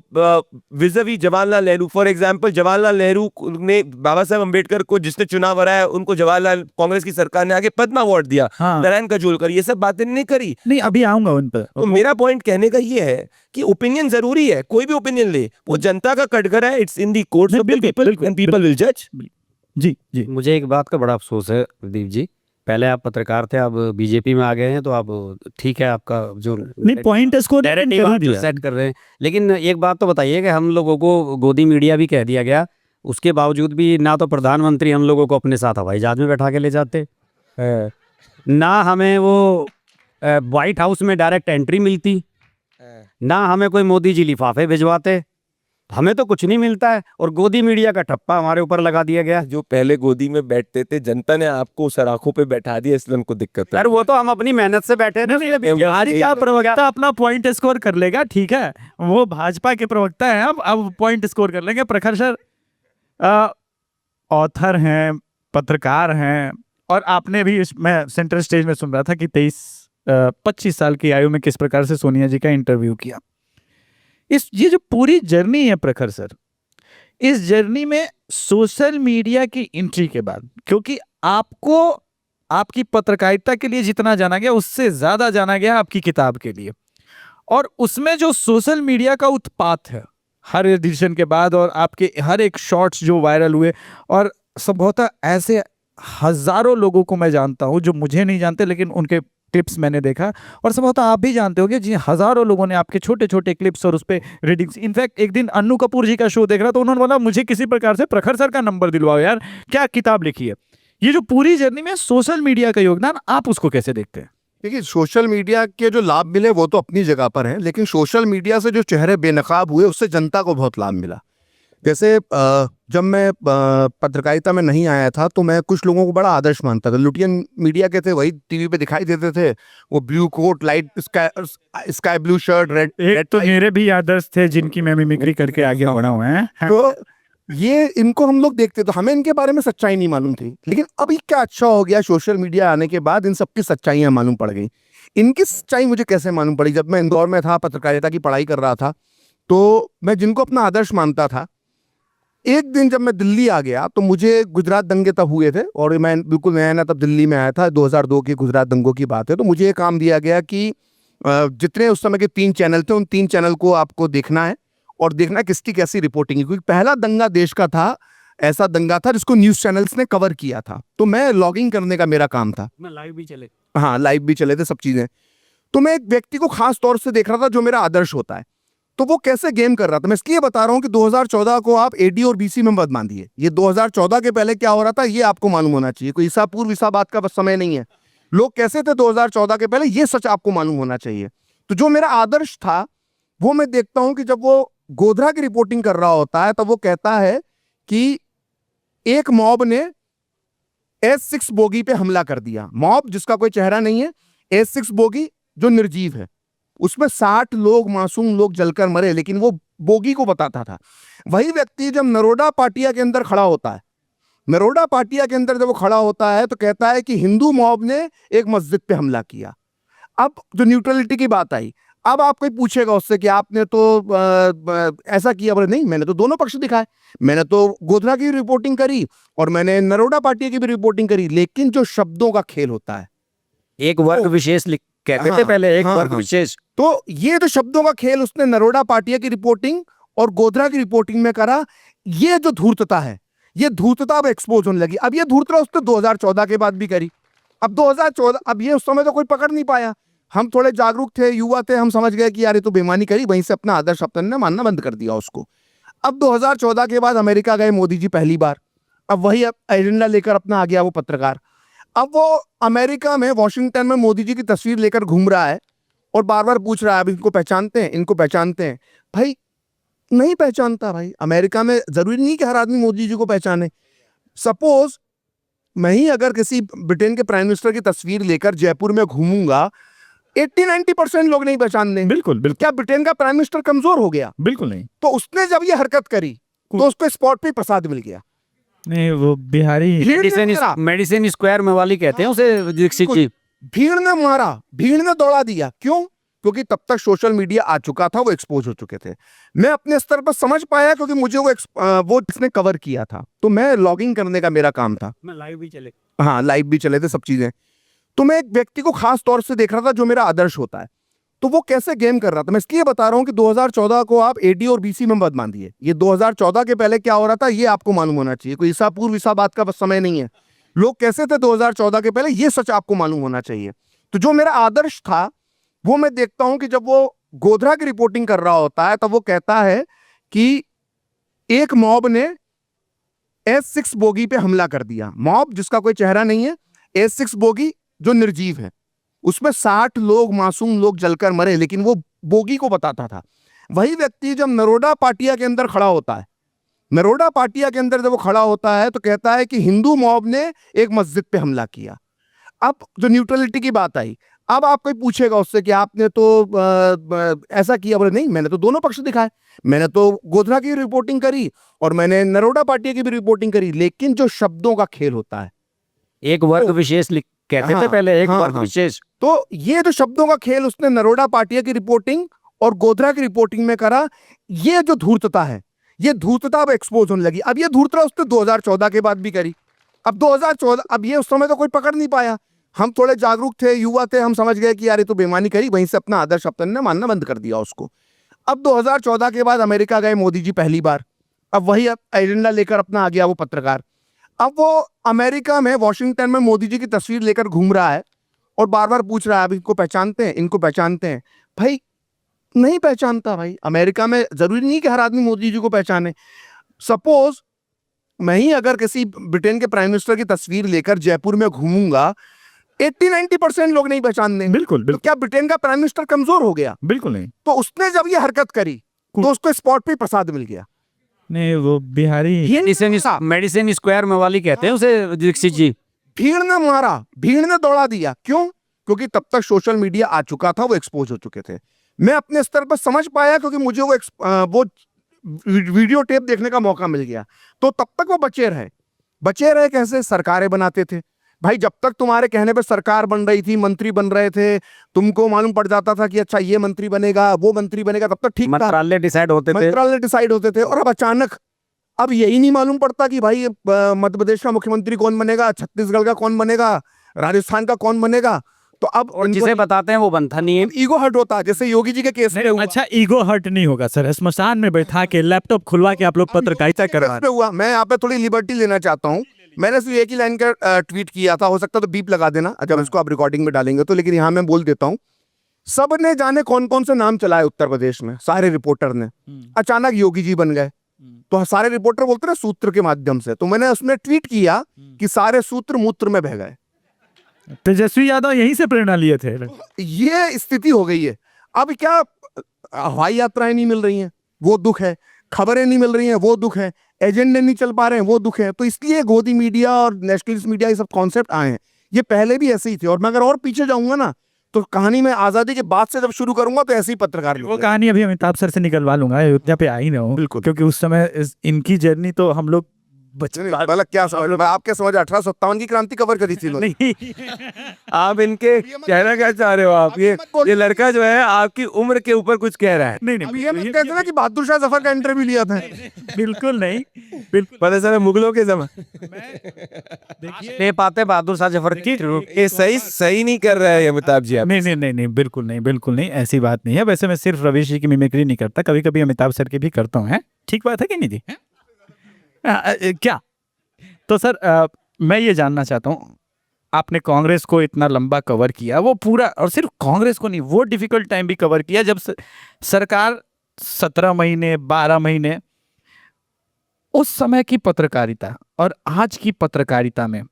विज़वी जवाहरलाल नेहरू, फॉर एग्जांपल जवाहरलाल नेहरू ने बाबा साहेब अंबेडकर को जिसने चुनाव हराया, उनको जवाहरलाल कांग्रेस की सरकार ने आगे पद्मा अवार्ड दिया। हाँ। नारायण कजोलकर, ये सब बातें नहीं करी। नहीं अभी आऊंगा उन पर। तो मेरा पॉइंट कहने का ये है कि ओपिनियन जरूरी है, कोई भी ओपिनियन ले, वो जनता का कटघरा है। It's in the courts of the people and people will जज। जी जी मुझे एक बात का बड़ा अफसोस है प्रदीप जी, पहले आप पत्रकार थे, अब बीजेपी में आ गए हैं, तो आप ठीक है, आपका जो नहीं पॉइंट इसको नैरेटिव आप जो सेट कर रहे हैं, लेकिन एक बात तो बताइए कि हम लोगों को गोदी मीडिया भी कह दिया गया, उसके बावजूद भी ना तो प्रधानमंत्री हम लोगों को अपने साथ हवाई जहाज में बैठा के ले जाते, ना हमें वो व्हाइट हाउस में डायरेक्ट एंट्री मिलती, ना हमें कोई मोदी जी लिफाफे भिजवाते, हमें तो कुछ नहीं मिलता है, और गोदी मीडिया का ठप्पा हमारे ऊपर लगा दिया गया। जो पहले गोदी में बैठते थे, जनता ने आपको सराखों पे बैठा दिया, इसलिए उनको दिक्कत है। यार वो तो हम अपनी मेहनत से बैठे थे। बिहारी क्या प्रवक्ता अपना पॉइंट स्कोर कर लेगा, ठीक है, वो भाजपा के प्रवक्ता हैं, अब पॉइंट स्कोर कर लेंगे। प्रखर सर ऑथर हैं, पत्रकार हैं, और आपने भी मैं सेंट्रल स्टेज में सुन रहा था कि 25 साल की आयु में किस प्रकार से सोनिया जी का इंटरव्यू किया। ये जो पूरी जर्नी है प्रखर सर, इस जर्नी में सोशल मीडिया की एंट्री के बाद, क्योंकि आपको आपकी पत्रकारिता के लिए जितना जाना गया, उससे ज्यादा जाना गया आपकी किताब के लिए, और उसमें जो सोशल मीडिया का उत्पात है हर एडिशन के बाद, और आपके हर एक शॉर्ट्स जो वायरल हुए, और संभवतः ऐसे हजारों लोगों को मैं जानता हूं जो मुझे नहीं जानते, लेकिन उनके क्लिप्स मैंने देखा, और संभवतः आप भी जानते होंगे जी, हजारों लोगों ने आपके छोटे छोटे क्लिप्स और उस पर रीडिंग्स। इनफैक्ट एक दिन अन्नू कपूर जी का शो देख रहा, तो उन्होंने बोला मुझे किसी प्रकार से प्रखर सर का नंबर दिलवाओ यार, क्या किताब लिखी है। ये जो पूरी जर्नी में सोशल मीडिया का योगदान, आप उसको कैसे देखते हैं? देखिए, सोशल मीडिया के जो लाभ मिले वो तो अपनी जगह पर हैं, लेकिन सोशल मीडिया से जो चेहरे बेनकाब हुए, उससे जनता को बहुत लाभ मिला। जैसे जब मैं पत्रकारिता में नहीं आया था, तो मैं कुछ लोगों को बड़ा आदर्श मानता था। लुटियन मीडिया के थे, वही टीवी पे दिखाई देते थे, वो blue coat, light sky blue shirt, red तो मेरे भी आदर्श थे जिनकी मैं मिमिक्री करके आगे बढ़ा हुआ है। तो ये इनको हम लोग देखते, तो हमें इनके बारे में सच्चाई नहीं मालूम थी। लेकिन अभी क्या अच्छा हो गया, सोशल मीडिया आने के बाद इन सबकी सच्चाइयाँ मालूम पड़ गई। इनकी सच्चाई मुझे कैसे मालूम पड़ी? जब मैं इंदौर में था, पत्रकारिता की पढ़ाई कर रहा था, तो मैं जिनको अपना आदर्श मानता था, एक दिन जब मैं दिल्ली आ गया, तो मुझे गुजरात दंगे तब हुए थे, और मैं बिल्कुल नया नया तब दिल्ली में आया था, 2002 के गुजरात दंगों की बात है। तो मुझे ये काम दिया गया कि जितने उस समय के 3 चैनल थे, उन 3 चैनल को आपको देखना है, और देखना किसकी कैसी रिपोर्टिंग है, क्योंकि पहला दंगा देश का था, ऐसा दंगा था जिसको न्यूज़ चैनल्स ने कवर किया था। तो मैं लॉगिंग करने का मेरा काम था। लाइव भी चले, हाँ, लाइव भी चले थे, सब चीज़ें। तो मैं एक व्यक्ति को खास तौर से देख रहा था जो मेरा आदर्श होता है, तो वो कैसे गेम कर रहा था। मैं इसलिए बता रहा हूं कि 2014 को आप एडी और बीसी में मत बांधिए। ये 2014 के पहले क्या हो रहा था, ये आपको मालूम होना चाहिए। कोई ईसा पूर्व ईसा बात का बस समय नहीं है। लोग कैसे थे 2014 के पहले, ये सच आपको मालूम होना चाहिए। तो जो मेरा आदर्श था, वो मैं देखता हूं कि जब वो गोधरा की रिपोर्टिंग कर रहा होता है, तब वो कहता है कि एक मॉब ने S6 बोगी पे हमला कर दिया। मॉब जिसका कोई चेहरा नहीं है, S6 बोगी जो निर्जीव है, उसमें 60 लोग, मासूम लोग जलकर मरे, लेकिन वो बोगी को बताता था। वही व्यक्ति जब नरोडा पाटिया के अंदर खड़ा होता है, नरोडा पाटिया के अंदर जब वो खड़ा होता है, तो कहता है कि हिंदू मॉब ने एक मस्जिद पे हमला किया। अब जो न्यूट्रलिटी की बात आई, अब आप कोई पूछेगा उससे कि आपने तो ऐसा किया, बोले नहीं, मैंने तो दोनों पक्ष दिखाए, मैंने तो गोधरा की रिपोर्टिंग करी और मैंने नरोडा पाटिया की भी रिपोर्टिंग करी। लेकिन जो शब्दों का खेल होता है, एक वर्ग विशेष कहते थे पहले, एक वर्ग विशेष, तो ये जो शब्दों का खेल उसने नरोडा पाटिया की रिपोर्टिंग और गोधरा की रिपोर्टिंग में करा। ये जो धूर्तता है, ये धूर्तता अब एक्सपोज होने लगी। अब ये धूर्तता उसने 2014 के बाद भी करी। अब 2014, अब ये उस समय तो कोई पकड़ नहीं पाया, हम थोड़े जागरूक थे, युवा थे, हम समझ गए कि यार ये तो बेईमानी करी, वहीं से अपना आदर्श अपने ने मानना बंद कर दिया उसको। अब 2014 के बाद अमेरिका गए मोदी जी पहली बार, अब वही एजेंडा लेकर अपना आ गया वो पत्रकार। अब वो अमेरिका में वॉशिंगटन में मोदी जी की तस्वीर लेकर घूम रहा है और बार बार पूछ रहा है, अब इनको पहचानते हैं, इनको पहचानते हैं। भाई नहीं पहचानता भाई। अमेरिका में जरूरी नहीं कि हर आदमी मोदी जी को पहचाने। सपोज मैं ही अगर किसी ब्रिटेन के प्राइम मिनिस्टर की तस्वीर लेकर जयपुर में घूमूंगा, 80-90% लोग नहीं पहचान देंगे। बिल्कुल बिल्कुल क्या ब्रिटेन का प्राइम मिनिस्टर कमजोर हो गया? बिल्कुल नहीं। तो उसने जब ये हरकत करी तो उसको स्पॉट पे प्रसाद मिल गया। नहीं, वो बिहारी भीड़ ने मारा, मेडिसिन स्क्वायर मवाली कहते हैं उसे दीक्षित जी। भीड़ ने मारा, भीड़ ने दौड़ा दिया। क्यों? क्योंकि तब तक सोशल मीडिया आ चुका था, वो एक्सपोज हो चुके थे। मैं अपने स्तर पर समझ पाया क्योंकि मुझे वो जिसने कवर किया था, तो मैं लॉगिंग करने का मेरा काम था। मैं लाइव भी चले। हाँ, लाइव भी चले थे, सब चीजें। तो मैं एक व्यक्ति को खास तौर से देख रहा था जो मेरा आदर्श होता है। तो वो कैसे गेम कर रहा था, मैं इसलिए बता रहा हूं कि 2014 को आप एडी और बीसी में मत बांधिए। ये 2014 के पहले क्या हो रहा था ये आपको मालूम होना चाहिए। कोई ईसा पूर्व ईसा बात का बस समय नहीं है। लोग कैसे थे 2014 के पहले, ये सच आपको मालूम होना चाहिए। तो जो मेरा आदर्श था वो मैं देखता हूं कि जब वो गोधरा की रिपोर्टिंग कर रहा होता है तब वो कहता है कि एक मॉब ने S6 बोगी पे हमला कर दिया। मॉब जिसका कोई चेहरा नहीं है, S6 बोगी जो निर्जीव है, उसमें 60 लोग, मासूम लोग जलकर मरे, लेकिन वो बोगी को बताता था। वही व्यक्ति जब नरोडा पाटिया के अंदर खड़ा होता है, नरोडा पाटिया के अंदर जब वो खड़ा होता है तो कहता है कि हिंदू मॉब ने एक मस्जिद पे हमला किया। अब जो न्यूट्रलिटी की बात आई, अब आप कोई पूछेगा उससे कि आपने तो ऐसा किया, बोले नहीं, मैंने तो दोनों पक्ष दिखाए। मैंने तो गोधरा की रिपोर्टिंग करी और मैंने नरोडा पाटिया की भी रिपोर्टिंग करी। लेकिन जो शब्दों का खेल होता है, एक वर्ग विशेष कहते थे हाँ, पहले, एक हाँ, वर्ग हाँ। विशेष। तो ये जो शब्दों का खेल उसने नरोडा पाटिया की रिपोर्टिंग और गोधरा की रिपोर्टिंग में करा, ये जो धूर्तता है, ये धूर्तता अब एक्सपोज होने लगी। अब ये धूर्तता उसने 2014 के बाद भी करी। अब 2014, अब ये उस समय तो कोई पकड़ नहीं पाया। हम थोड़े जागरूक थे, युवा थे, हम समझ गए कि यार ये तो बेईमानी करी, वहीं से अपना आदर्श अपने ने मानना बंद कर दिया उसको। अब 2014 के बाद अमेरिका गए मोदी जी पहली बार, अब वही एजेंडा लेकर अपना आ गया वो पत्रकार। अब वो अमेरिका में वॉशिंगटन में मोदी जी की तस्वीर लेकर घूम रहा है और बार बार पूछ रहा है, अब इनको पहचानते हैं, इनको पहचानते हैं। भाई नहीं पहचानता भाई। अमेरिका में जरूरी नहीं कि हर आदमी मोदी जी को पहचाने। सपोज मैं ही अगर किसी ब्रिटेन के प्राइम मिनिस्टर की तस्वीर लेकर जयपुर में घूमूंगा, 80-90% लोग नहीं पहचान देंगे। बिल्कुल तो बिल्कुल क्या ब्रिटेन का प्राइम मिनिस्टर कमजोर हो गया? बिल्कुल नहीं। तो उसने जब ये हरकत करी तो उसको स्पॉट पे प्रसाद मिल गया। नहीं, वो बिहारी मेडिसिन स्क्वायर मवाली कहते हैं उसे दीक्षित जी। भीड़ ने मारा, भीड़ ने दौड़ा दिया। क्यों? क्योंकि तब तक सोशल मीडिया आ चुका था, वो एक्सपोज हो चुके थे। मैं अपने स्तर पर समझ पाया क्योंकि मुझे वो वीडियो टेप देखने का मौका मिल गया। तो तब तक वो बचे रहे कैसे? सरकारें बनाते थे भाई। जब तक तुम्हारे कहने पे सरकार बन रही थी, मंत्री बन रहे थे, तुमको मालूम पड़ जाता था कि अच्छा ये मंत्री बनेगा, वो मंत्री बनेगा, तब तक ठीक था, मंत्रालय डिसाइड होते थे। मंत्रालय डिसाइड होते थे। और अब अचानक अब यही नहीं मालूम पड़ता कि भाई मध्य प्रदेश का मुख्यमंत्री कौन बनेगा, छत्तीसगढ़ का कौन बनेगा, राजस्थान का कौन बनेगा। तो अब और जिसे बताते हैं वो बनता नहीं है। ईगो हर्ट होता है, जैसे योगी जी के केस में हुआ। अच्छा, ईगो हर्ट नहीं होगा सर। स्मशान में बैठा के लैपटॉप खुलवा के आप लोग पत्रकारिता करवा केस में हुआ। मैं यहाँ पे थोड़ी लिबर्टी लेना चाहता हूँ। मैंने सिर्फ एक ही लाइन का ट्वीट किया था, हो सकता तो बीप लगा देना जब इसको आप रिकॉर्डिंग में डालेंगे तो, लेकिन यहाँ मैं बोल देता हूँ। सब ने जाने कौन कौन से नाम चलाए उत्तर प्रदेश में, सारे रिपोर्टर ने। अचानक योगी जी बन गए तो सारे रिपोर्टर बोलते ना सूत्र के माध्यम से। तो मैंने उसमें ट्वीट किया कि सारे सूत्र मूत्र में बह गए। तेजस्वी यादव यहीं से प्रेरणा लिए थे। ये स्थिति हो गई है। अब क्या हवाई यात्राएं नहीं मिल रही हैं, वो दुख है। खबरें नहीं मिल रही हैं, वो दुख है। एजेंडे नहीं चल पा रहे हैं, वो दुख है। तो इसलिए गोदी मीडिया और नेशनलिस्ट मीडिया ये सब कॉन्सेप्ट आए हैं। ये पहले भी ऐसे ही थे। और मैं अगर और पीछे जाऊंगा ना तो कहानी में आजादी के बाद से जब शुरू करूंगा तो ऐसे ही पत्रकार वो कहानी अभी अमिताभ सर से निकलवा लूंगा, अयोध्या पे आई ना हो। बिल्कुल। क्योंकि उस समय इनकी जर्नी तो हम लोग मतलब क्या समझ, आपके समझ 1857 की क्रांति कवर करी थी इन्होंने। नहीं। आप इनके कहना क्या चाह रहे हो आप? ये लड़का जो है आपकी उम्र के ऊपर कुछ कह रहा है। नहीं ये मत कहते ना कि बहादुर शाह जफर का इंटरव्यू लिया था। बिल्कुल नहीं, बिल्कुल। पता चला मुगलों के जमाने ले पाते बहादुर शाह जफर की। ये सही नहीं कर रहा है अमिताभ जी आप। नहीं, बिल्कुल नहीं, बिल्कुल नहीं, ऐसी बात नहीं है। वैसे मैं सिर्फ रवीश जी की मिमिक्री नहीं करता, कभी कभी अमिताभ सर की भी करता हूँ। ठीक बात है कि नहीं जी? क्या तो सर, मैं ये जानना चाहता हूँ, आपने कांग्रेस को इतना लंबा कवर किया, वो पूरा, और सिर्फ कांग्रेस को नहीं, वो डिफिकल्ट टाइम भी कवर किया जब सरकार 17 महीने 12 महीने, उस समय की पत्रकारिता और आज की पत्रकारिता में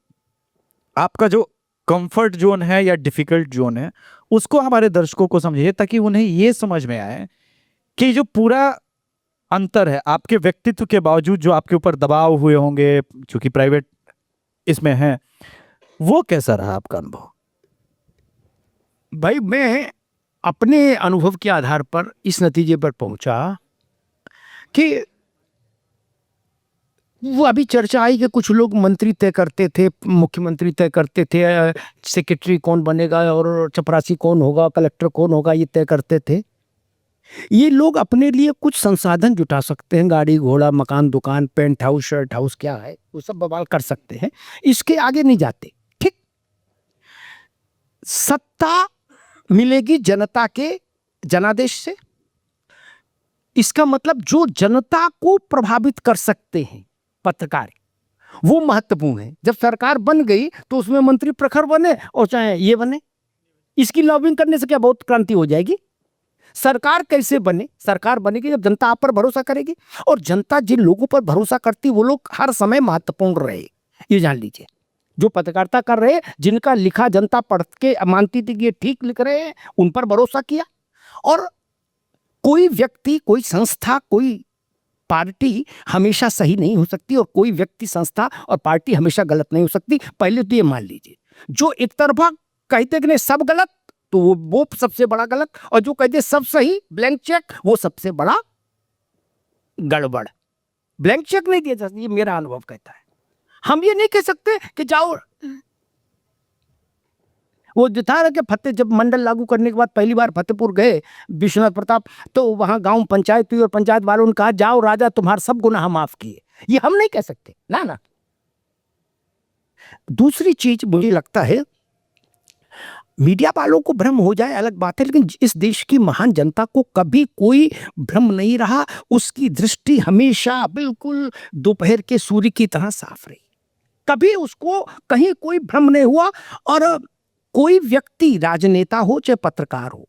आपका जो कंफर्ट जोन है या डिफिकल्ट जोन है, उसको हमारे दर्शकों को समझिए ताकि उन्हें ये समझ में आए कि जो पूरा अंतर है आपके व्यक्तित्व के बावजूद, जो आपके ऊपर दबाव हुए होंगे क्योंकि प्राइवेट इसमें है, वो कैसा रहा आपका अनुभव? भाई मैं अपने अनुभव के आधार पर इस नतीजे पर पहुंचा कि वो अभी चर्चा आई कि कुछ लोग मंत्री तय करते थे, मुख्यमंत्री तय करते थे, सेक्रेटरी कौन बनेगा और चपरासी कौन होगा, कलेक्टर कौन होगा, ये तय करते थे। ये लोग अपने लिए कुछ संसाधन जुटा सकते हैं, गाड़ी घोड़ा मकान दुकान पेंट हाउस शर्ट हाउस क्या है वो सब बवाल कर सकते हैं, इसके आगे नहीं जाते। ठीक, सत्ता मिलेगी जनता के जनादेश से, इसका मतलब जो जनता को प्रभावित कर सकते हैं पत्रकार, वो महत्वपूर्ण है। जब सरकार बन गई तो उसमें मंत्री प्रखर बने और चाहे ये बने, इसकी लॉबिंग करने से क्या बहुत क्रांति हो जाएगी? सरकार कैसे बने? सरकार बनेगी जब जनता आप पर भरोसा करेगी, और जनता जिन लोगों पर भरोसा करती वो लोग हर समय महत्वपूर्ण रहे, ये जान लीजिए। जो पत्रकारिता कर रहे, जिनका लिखा जनता पढ़ के मानती थी कि ये ठीक लिख रहे हैं, उन पर भरोसा किया। और कोई व्यक्ति, कोई संस्था, कोई पार्टी हमेशा सही नहीं हो सकती, और कोई व्यक्ति, संस्था और पार्टी हमेशा गलत नहीं हो सकती। पहले तो ये मान लीजिए, जो एक तरफा कहते कि नहीं सब गलत, तो वो सबसे बड़ा गलत, और जो कहते सब सही ब्लैंक चेक, वो सबसे बड़ा गड़बड़। ब्लैंक चेक नहीं दिया जा सकता, ये मेरा अनुभव कहता है। हम ये नहीं कह सकते कि जाओ, वो जो था कि फतेह, जब मंडल लागू करने के बाद पहली बार फतेहपुर गए विश्वनाथ प्रताप, तो वहां गांव पंचायत हुई और पंचायत वालों ने कहा जाओ राजा तुम्हारे सब गुनाह माफ किए। ये हम नहीं कह सकते ना ना। दूसरी चीज मुझे लगता है, मीडिया वालों को भ्रम हो जाए अलग बात है, लेकिन इस देश की महान जनता को कभी कोई भ्रम नहीं रहा। उसकी दृष्टि हमेशा बिल्कुल दोपहर के सूर्य की तरह साफ रही, कभी उसको कहीं कोई भ्रम नहीं हुआ। और कोई व्यक्ति, राजनेता हो चाहे पत्रकार हो,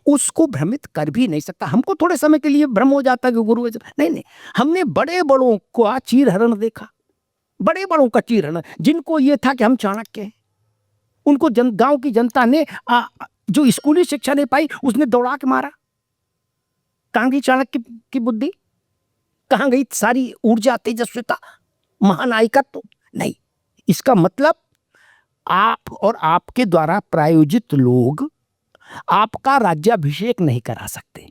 उसको भ्रमित कर भी नहीं सकता। हमको थोड़े समय के लिए भ्रम हो जाता है कि गुरु नहीं, हमने बड़े बड़ों को चीर हरण देखा, बड़े बड़ों का चीर हरण, जिनको ये था कि हम चाणक्य हैं, उनको गांव की जनता ने जो स्कूली शिक्षा नहीं पाई उसने दौड़ा के मारा। कहां गई चाणक्य की बुद्धि? कहां गई सारी ऊर्जा, तेजस्विता, महानायकत्व? नहीं। इसका मतलब आप और आपके द्वारा प्रायोजित लोग आपका राज्याभिषेक नहीं करा सकते,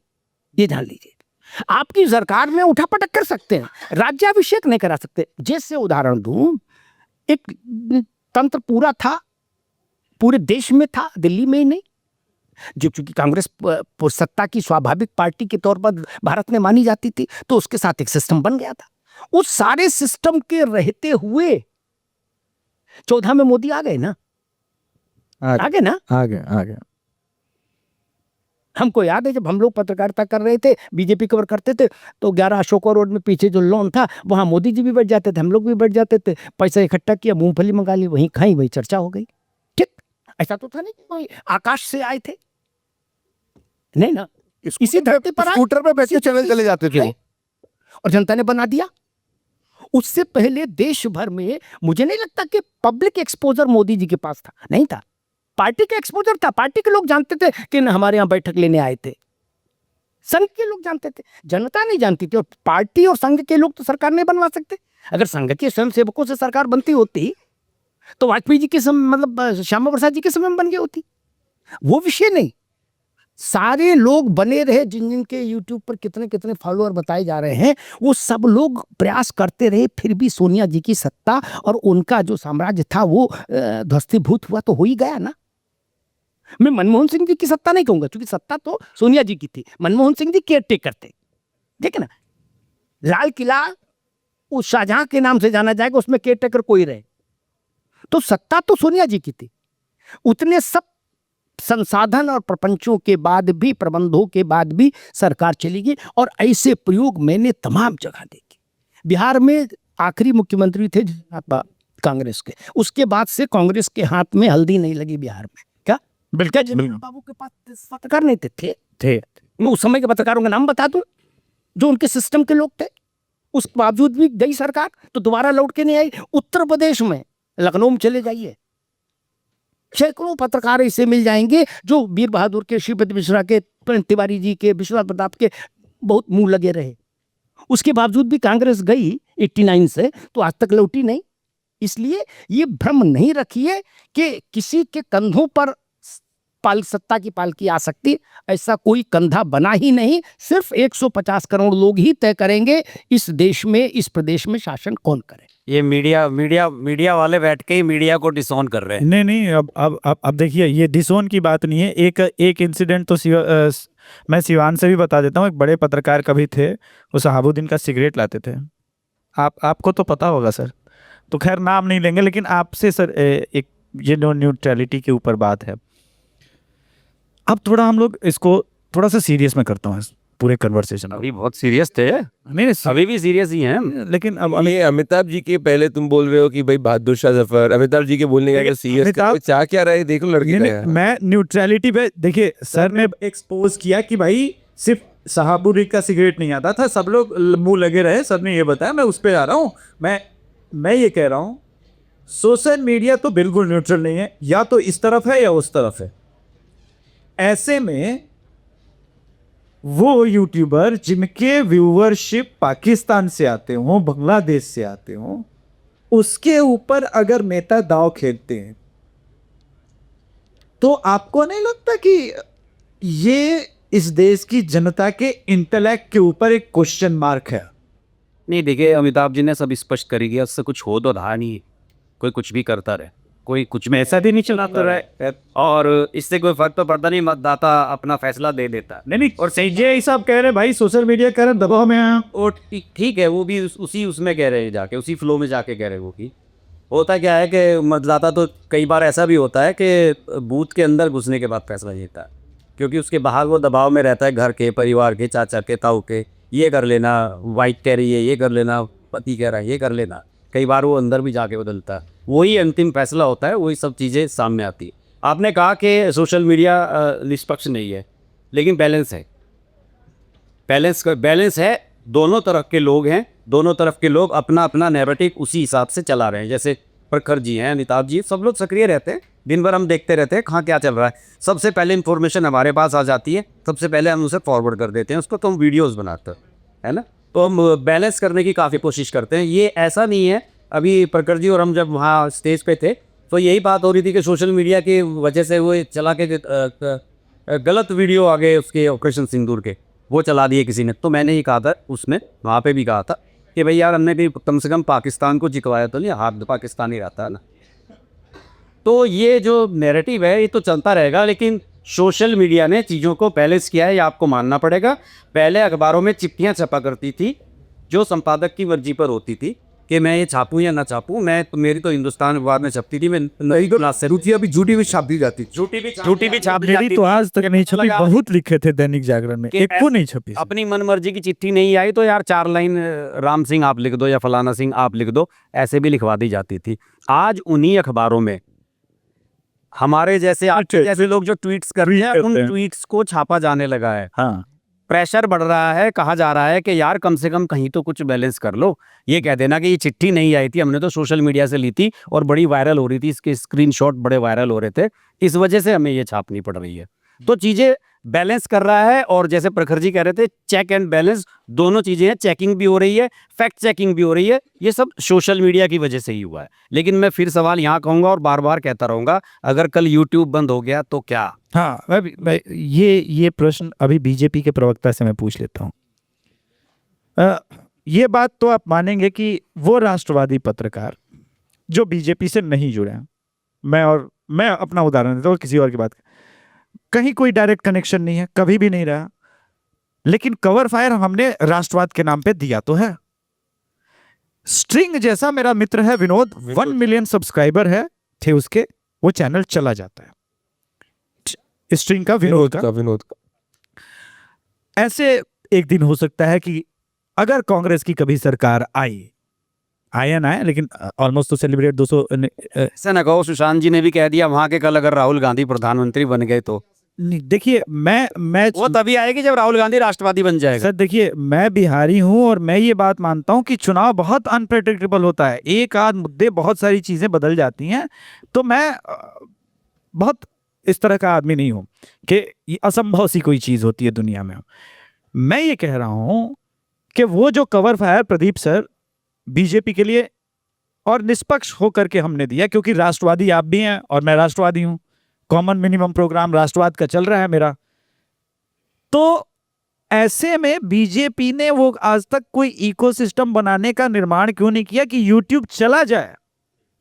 ये जान लीजिए। आपकी सरकार में उठापटक कर सकते हैं, राज्याभिषेक नहीं करा सकते। जैसे उदाहरण दूं, एक तंत्र पूरा था, पूरे देश में था, दिल्ली में ही नहीं, जो चूंकि कांग्रेस सत्ता की स्वाभाविक पार्टी के तौर पर भारत में मानी जाती थी, तो उसके साथ एक सिस्टम बन गया था। उस सारे सिस्टम के रहते हुए 14 में मोदी आ गए ना, आ गए ना, आ गए। हमको याद है जब हम लोग पत्रकारिता कर रहे थे, बीजेपी कवर करते थे, तो 11 अशोका रोड में पीछे जो लॉन था, वहां मोदी जी भी बैठ जाते थे, हम लोग भी बैठ जाते थे, पैसा इकट्ठा किया, मूंगफली मंगा ली, वहीं खाई, वही चर्चा हो गई। ठीक, ऐसा तो था नहीं कि कोई आकाश से आए थे, नहीं ना, इसी धरती पर स्कूटर पे बैठ के चैनल चले जाते थे और जनता ने बना दिया। उससे पहले देश भर में मुझे नहीं लगता कि पब्लिक एक्सपोजर मोदी जी के पास था, नहीं था। पार्टी का एक्सपोजर था, पार्टी के लोग जानते थे कि हमारे यहाँ बैठक लेने आए थे, संघ के लोग जानते थे, जनता नहीं जानती थी। और पार्टी और संघ के लोग तो सरकार नहीं बनवा सकते। अगर संघ के स्वयंसेवकों से सरकार बनती होती तो वाजपेयी जी के समय, मतलब श्यामा प्रसाद जी के समय में बन गई होती, वो विषय नहीं। सारे लोग बने रहे, जिन जिनके यूट्यूब पर कितने कितने फॉलोअर बताए जा रहे हैं, वो सब लोग प्रयास करते रहे, फिर भी सोनिया जी की सत्ता और उनका जो साम्राज्य था वो ध्वस्तीभूत हुआ तो हो ही गया ना। मैं मनमोहन सिंह जी की सत्ता नहीं कहूंगा, क्योंकि सत्ता तो सोनिया जी की थी, मनमोहन सिंह जी केयर टेकर थे, ठीक है ना। लाल किला उस शाहजहां के नाम से जाना जाएगा, उसमें केयर टेकर कोई रहे, तो सत्ता तो सोनिया जी की थी। उतने सब संसाधन और प्रपंचों के बाद भी, प्रबंधों के बाद भी सरकार चली गई। और ऐसे प्रयोग मैंने तमाम जगह देखे। बिहार में आखिरी मुख्यमंत्री थे कांग्रेस के, उसके बाद से कांग्रेस के हाथ में हल्दी नहीं लगी बिहार में। क्या बिल्कुल बाबू के पास पत्रकार नहीं थे। मैं उस समय के पत्रकारों का नाम बता दूं जो उनके सिस्टम के लोग थे, उस बावजूद भी गई सरकार तो दोबारा लौट के नहीं आई। उत्तर प्रदेश में लखनऊ में चले जाइए, सैकड़ों पत्रकार ऐसे मिल जाएंगे जो वीर बहादुर के, श्रीपति मिश्रा के, तिवारी जी के, विश्वनाथ प्रताप के बहुत मुंह लगे रहे, उसके बावजूद भी कांग्रेस गई 89 से तो आज तक लौटी नहीं। इसलिए ये भ्रम नहीं रखिए कि किसी के कंधों पर सत्ता की पालकी आ सकती, ऐसा कोई कंधा बना ही नहीं। सिर्फ 150 करोड़ लोग ही तय करेंगे इस देश में, इस प्रदेश में शासन कौन करे। ये मीडिया वाले बैठ के ही मीडिया को डिसऑन कर रहे हैं। नहीं, अब देखिए, ये डिसोन की बात नहीं है। एक इंसिडेंट तो मैं सिवान से भी बता देता हूँ। एक बड़े पत्रकार कभी थे, वो शहाबुद्दीन का सिगरेट लाते थे। आपको तो पता होगा सर, तो खैर नाम नहीं लेंगे, लेकिन आपसे सर एक ये न्यूट्रलिटी के ऊपर बात है। अब थोड़ा हम लोग इसको थोड़ा सा सीरियस में करता हूँ, पूरे कन्वर्सेशन। अभी बहुत सीरियस थे, नहीं अभी भी सीरियस ही हैं, लेकिन अब ये अमिताभ जी के पहले तुम बोल रहे हो कि भाई बहादुर शाह जफर, अमिताभ जी के बोलने का सीरियस चाह क्या रहे, देख लो लड़के का यार। मैं न्यूट्रलिटी पे, देखिए सर ने एक्सपोज किया कि भाई सिर्फ शहाबुद्दीन का सिगरेट नहीं आता था, सब लोग मुंह लगे रहे, सर ने ये बताया। मैं उस पर आ रहा हूँ। मैं ये कह रहा हूँ, सोशल मीडिया तो बिल्कुल न्यूट्रल नहीं है, या तो इस तरफ है या उस तरफ है। ऐसे में वो यूट्यूबर जिनके व्यूवरशिप पाकिस्तान से आते हों, बांग्लादेश से आते हों, उसके ऊपर अगर नेता दांव खेलते हैं, तो आपको नहीं लगता कि ये इस देश की जनता के इंटेलेक्ट के ऊपर एक क्वेश्चन मार्क है? नहीं देखिए, अमिताभ जी ने सब स्पष्ट कर दिया, उससे कुछ हो तो रहा नहीं, कोई कुछ भी करता रहे, कोई कुछ में ऐसा भी नहीं चलाता रहे, और इससे कोई फर्क तो पड़ता नहीं, मतदाता अपना फैसला दे देता। नहीं, और संजय साहब कह रहे भाई सोशल मीडिया कह रहे दबाव में आया, और ठीक है, वो भी उसमें कह रहे हैं, जाके उसी फ्लो में जाके कह रहे हैं वो कि होता क्या है कि मतदाता तो कई बार ऐसा भी होता है कि बूथ के अंदर घुसने के बाद फैसला लेता है, क्योंकि उसके बाहर वो दबाव में रहता है, घर के, परिवार के, चाचा के, ताऊ के, ये कर लेना, वाइफ कह रही है ये कर लेना, पति कह रहा है ये कर लेना। कई बार वो अंदर भी जाके बदलता है, वही अंतिम फैसला होता है, वही सब चीज़ें सामने आती है। आपने कहा कि सोशल मीडिया निष्पक्ष नहीं है, लेकिन बैलेंस है, बैलेंस है, दोनों तरफ के लोग हैं, दोनों तरफ के लोग अपना अपना नैरेटिव उसी हिसाब से चला रहे हैं। जैसे प्रखर जी हैं, अमिताभ जी, सब लोग सक्रिय रहते हैं, दिन भर हम देखते रहते हैं कहाँ क्या चल रहा है। सबसे पहले इन्फॉर्मेशन हमारे पास आ जाती है, सबसे पहले हम उसे फॉरवर्ड कर देते हैं, उसको तो हम वीडियोज़ बनाते हैं, है ना। तो हम बैलेंस करने की काफ़ी कोशिश करते हैं। ये ऐसा नहीं है, अभी प्रखर जी और हम जब वहाँ स्टेज पे थे तो यही बात हो रही थी कि सोशल मीडिया की वजह से वो चला के गलत वीडियो आ गए उसके, ऑपरेशन सिंदूर के, वो चला दिए किसी ने। तो मैंने ही कहा था उसमें, वहाँ पे भी कहा था कि भाई यार, हमने भी कम से कम पाकिस्तान को जितवाया तो नहीं, हाथ पाकिस्तान ही रहता है ना। तो ये जो नैरेटिव है ये तो चलता रहेगा, लेकिन सोशल मीडिया ने चीज़ों को बैलेंस किया है, ये आपको मानना पड़ेगा। पहले अखबारों में चिट्ठियाँ छपा करती थी जो संपादक की मर्जी पर होती थी कि मैं ये छापूं या ना छापूं। मेरी तो हिंदुस्तान अखबार में छपती थी, मैं नहीं तो क्लास से अभी झूठी भी छाप दी जाती, झूठी भी छाप दी मेरी तो आज तक नहीं छपी, बहुत लिखे थे दैनिक जागरण में, एक को नहीं छपी। अपनी मन मर्जी की चिट्ठी नहीं आई तो यार 4 लाइन राम सिंह आप लिख दो या फलाना सिंह आप लिख दो, ऐसे भी लिखवा दी जाती थी। आज उन्हीं अखबारों में हमारे जैसे लोग जो ट्वीट्स कर रहे हैं, उन ट्वीट्स को छापा जाने लगा है। हाँ, प्रेशर बढ़ रहा है, कहा जा रहा है कि यार कम से कम कहीं तो कुछ बैलेंस कर लो। ये कह देना कि ये चिट्ठी नहीं आई थी, हमने तो सोशल मीडिया से ली थी और बड़ी वायरल हो रही थी, इसके स्क्रीनशॉट बड़े वायरल हो रहे थे, इस वजह से हमें ये छापनी पड़ रही है। तो चीज़ें बैलेंस कर रहा है, और जैसे प्रखर जी कह रहे थे, चेक एंड बैलेंस दोनों चीज़ें हैं, चेकिंग भी हो रही है, फैक्ट चेकिंग भी हो रही है। ये सब सोशल मीडिया की वजह से ही हुआ है। लेकिन मैं फिर सवाल यहाँ कहूँगा और बार बार कहता रहूँगा, अगर कल यूट्यूब बंद हो गया तो क्या? हाँ, मैं ये प्रश्न अभी बीजेपी के प्रवक्ता से मैं पूछ लेता हूँ। ये बात तो आप मानेंगे कि वो राष्ट्रवादी पत्रकार जो बीजेपी से नहीं जुड़े हैं, मैं अपना उदाहरण देता हूँ, किसी और की बात, कहीं कोई डायरेक्ट कनेक्शन नहीं है, कभी भी नहीं रहा, लेकिन कवर फायर हमने राष्ट्रवाद के नाम पे दिया तो है। स्ट्रिंग जैसा मेरा मित्र है विनोद, 1 मिलियन सब्सक्राइबर है थे उसके, वो चैनल चला जाता है, स्ट्रिंग का, विनोद का। ऐसे एक दिन हो सकता है कि अगर कांग्रेस की कभी सरकार आया ना, लेकिन ऑलमोस्ट तो सेलिब्रेट 200 ऐसा ना कहो, सुशांत जी ने भी कह दिया वहां के, कल अगर राहुल गांधी प्रधानमंत्री बन गए तो नहीं। देखिए, मैं वो तभी आएगी जब राहुल गांधी राष्ट्रवादी बन जाएगा। सर देखिए, मैं बिहारी हूं और मैं ये बात मानता हूं कि चुनाव बहुत अनप्रेडिक्टेबल होता है, एक आध मुद्दे बहुत सारी चीजें बदल जाती हैं। तो मैं बहुत इस तरह का आदमी नहीं हूं कि असंभव सी कोई चीज होती है दुनिया में। मैं ये कह रहा हूं कि वो जो cover fire Pradeep sir BJP के लिए और निष्पक्ष होकर के हमने दिया, क्योंकि राष्ट्रवादी आप भी हैं और मैं राष्ट्रवादी हूं, कॉमन मिनिमम प्रोग्राम राष्ट्रवाद का चल रहा है मेरा। तो ऐसे में बीजेपी ने वो आज तक कोई इकोसिस्टम बनाने का निर्माण क्यों नहीं किया कि यूट्यूब चला जाए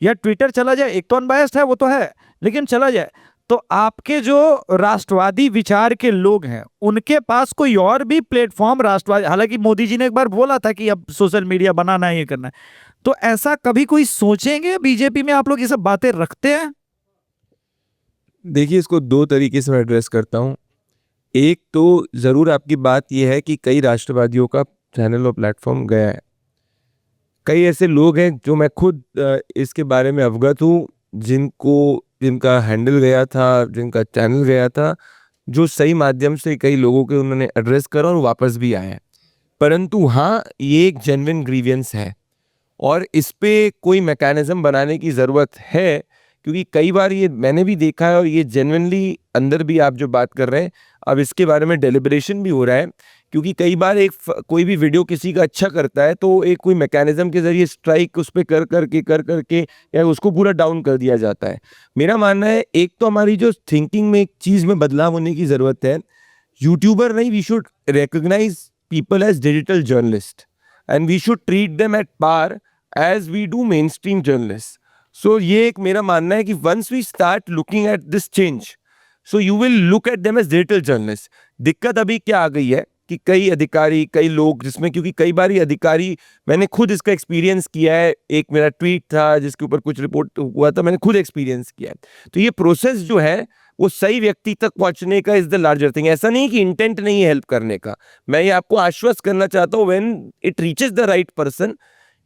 या ट्विटर चला जाए? एक तो अनबायस्ड है, वो तो है, लेकिन चला जाए। तो आपके जो राष्ट्रवादी विचार के लोग हैं उनके पास कोई और भी प्लेटफॉर्म राष्ट्रवादी, हालांकि मोदी जी ने एक बार बोला था कि अब सोशल मीडिया बनाना है, ये करना है, तो ऐसा कभी कोई सोचेंगे बीजेपी में? आप लोग ये सब बातें रखते हैं? देखिए, इसको दो तरीके से मैं एड्रेस करता हूँ। एक तो ज़रूर आपकी बात यह है कि कई राष्ट्रवादियों का चैनल और प्लेटफॉर्म गया है। कई ऐसे लोग हैं जो मैं खुद इसके बारे में अवगत हूँ, जिनका हैंडल गया था, जिनका चैनल गया था, जो सही माध्यम से कई लोगों के उन्होंने एड्रेस करा और वापस भी आए हैं। परंतु हाँ, ये एक जेन्युइन ग्रीवियंस है और इस पे कोई मैकेनिज्म बनाने की ज़रूरत है, क्योंकि कई बार ये मैंने भी देखा है और ये जेन्युइनली अंदर भी आप जो बात कर रहे हैं, अब इसके बारे में डेलिब्रेशन भी हो रहा है, क्योंकि कई बार कोई भी वीडियो किसी का अच्छा करता है तो एक कोई मैकेनिज्म के जरिए स्ट्राइक उस पर कर करके या उसको पूरा डाउन कर दिया जाता है। मेरा मानना है एक तो हमारी जो थिंकिंग में एक चीज़ में बदलाव होने की ज़रूरत है। यूट्यूबर नहीं, we should recognise people as digital journalist and we should treat them at par as we do main stream journalist. So ये एक मेरा मानना है कि once we start looking at this change, so you will look at them as digital journalist. दिक्कत अभी क्या आ गई है कि कई अधिकारी, कई लोग, जिसमें क्योंकि कई बार ये अधिकारी, मैंने खुद इसका एक्सपीरियंस किया है, एक मेरा ट्वीट था जिसके ऊपर कुछ रिपोर्ट हुआ था, मैंने खुद एक्सपीरियंस किया है। तो ये प्रोसेस जो है वो सही व्यक्ति तक पहुंचने का इज द लार्जर थिंग। ऐसा नहीं कि इंटेंट नहीं है हेल्प करने का, मैं ये आपको आश्वस्त करना चाहता हूँ, when it reaches the right person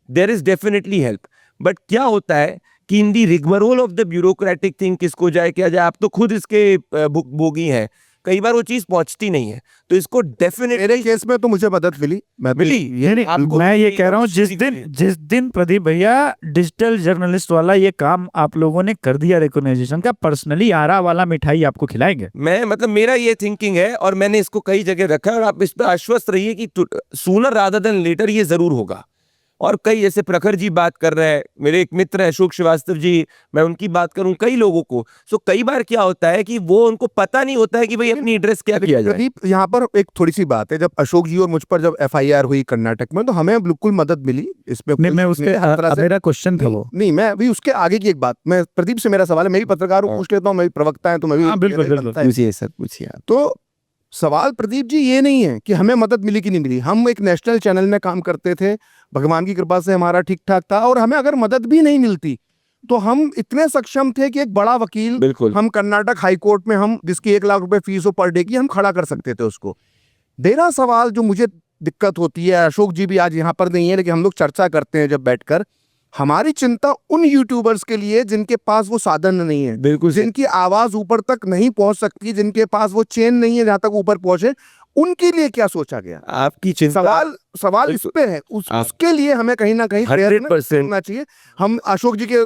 there is definitely help. But क्या होता है कि in the rigmarole of the bureaucratic thing किसको जाए क्या जाए, आप तो खुद इसके भोगी हैं, कई बार वो चीज पहुंचती नहीं है। तो इसको डेफिनेटली मेरे केस में तो मुझे मदद मिली। मैं ये कह रहा हूँ जिस दिन प्रदीप भैया डिजिटल जर्नलिस्ट वाला ये काम आप लोगों ने कर दिया रिकॉग्नाइजेशन का, पर्सनली आरा वाला मिठाई आपको खिलाएंगे। मैं मतलब मेरा ये थिंकिंग है और मैंने इसको कई जगह रखा है और आप इस पर आश्वस्त रहिए कि सूनर रादर देन लेटर ये जरूर होगा। और कई जैसे प्रखर जी बात कर रहे हैं, मेरे एक मित्र है अशोक श्रीवास्तव जी, मैं उनकी बात करूं, कई लोगों को। सो कई बार क्या होता है कि वो उनको पता नहीं होता है कि भाई अपनी एड्रेस क्या किया जाए। प्रदीप, यहाँ पर एक थोड़ी सी बात है, जब अशोक जी और मुझ पर जब FIR हुई कर्नाटक में, तो हमें बिल्कुल मदद मिली इसमें। मैं उसके मेरा क्वेश्चन था वो नहीं, मैं अभी उसके आगे की एक बात, मैं प्रदीप से मेरा सवाल है, मैं भी पत्रकार हूँ, पूछ लेता हूँ, मैं भी प्रवक्ता है तो मैं भी बिल्कुल पूछिए सर, पूछिए। तो सवाल प्रदीप जी ये नहीं है कि हमें मदद मिली कि नहीं मिली। हम एक नेशनल चैनल में काम करते थे, भगवान की कृपा से हमारा ठीक ठाक था, और हमें अगर मदद भी नहीं मिलती तो हम इतने सक्षम थे कि एक बड़ा वकील, बिल्कुल, हम कर्नाटक हाई कोर्ट में, हम जिसकी 1 लाख रुपए फीस हो पर डे की, हम खड़ा कर सकते थे उसको। मेरा सवाल जो मुझे दिक्कत होती है, अशोक जी भी आज यहाँ पर नहीं है लेकिन हम लोग चर्चा करते हैं जब बैठकर, हमारी चिंता उन यूट्यूबर्स के लिए जिनके पास वो साधन नहीं है, बिल्कुल, जिनकी आवाज ऊपर तक नहीं पहुंच सकती, जिनके पास वो चेन नहीं है जहां तक ऊपर पहुंचे, उनके लिए क्या सोचा गया? आपकी चिंता, सवाल इस पे है, उसके लिए हमें कहीं ना कहीं प्रयत्न करना चाहिए। हम अशोक जी के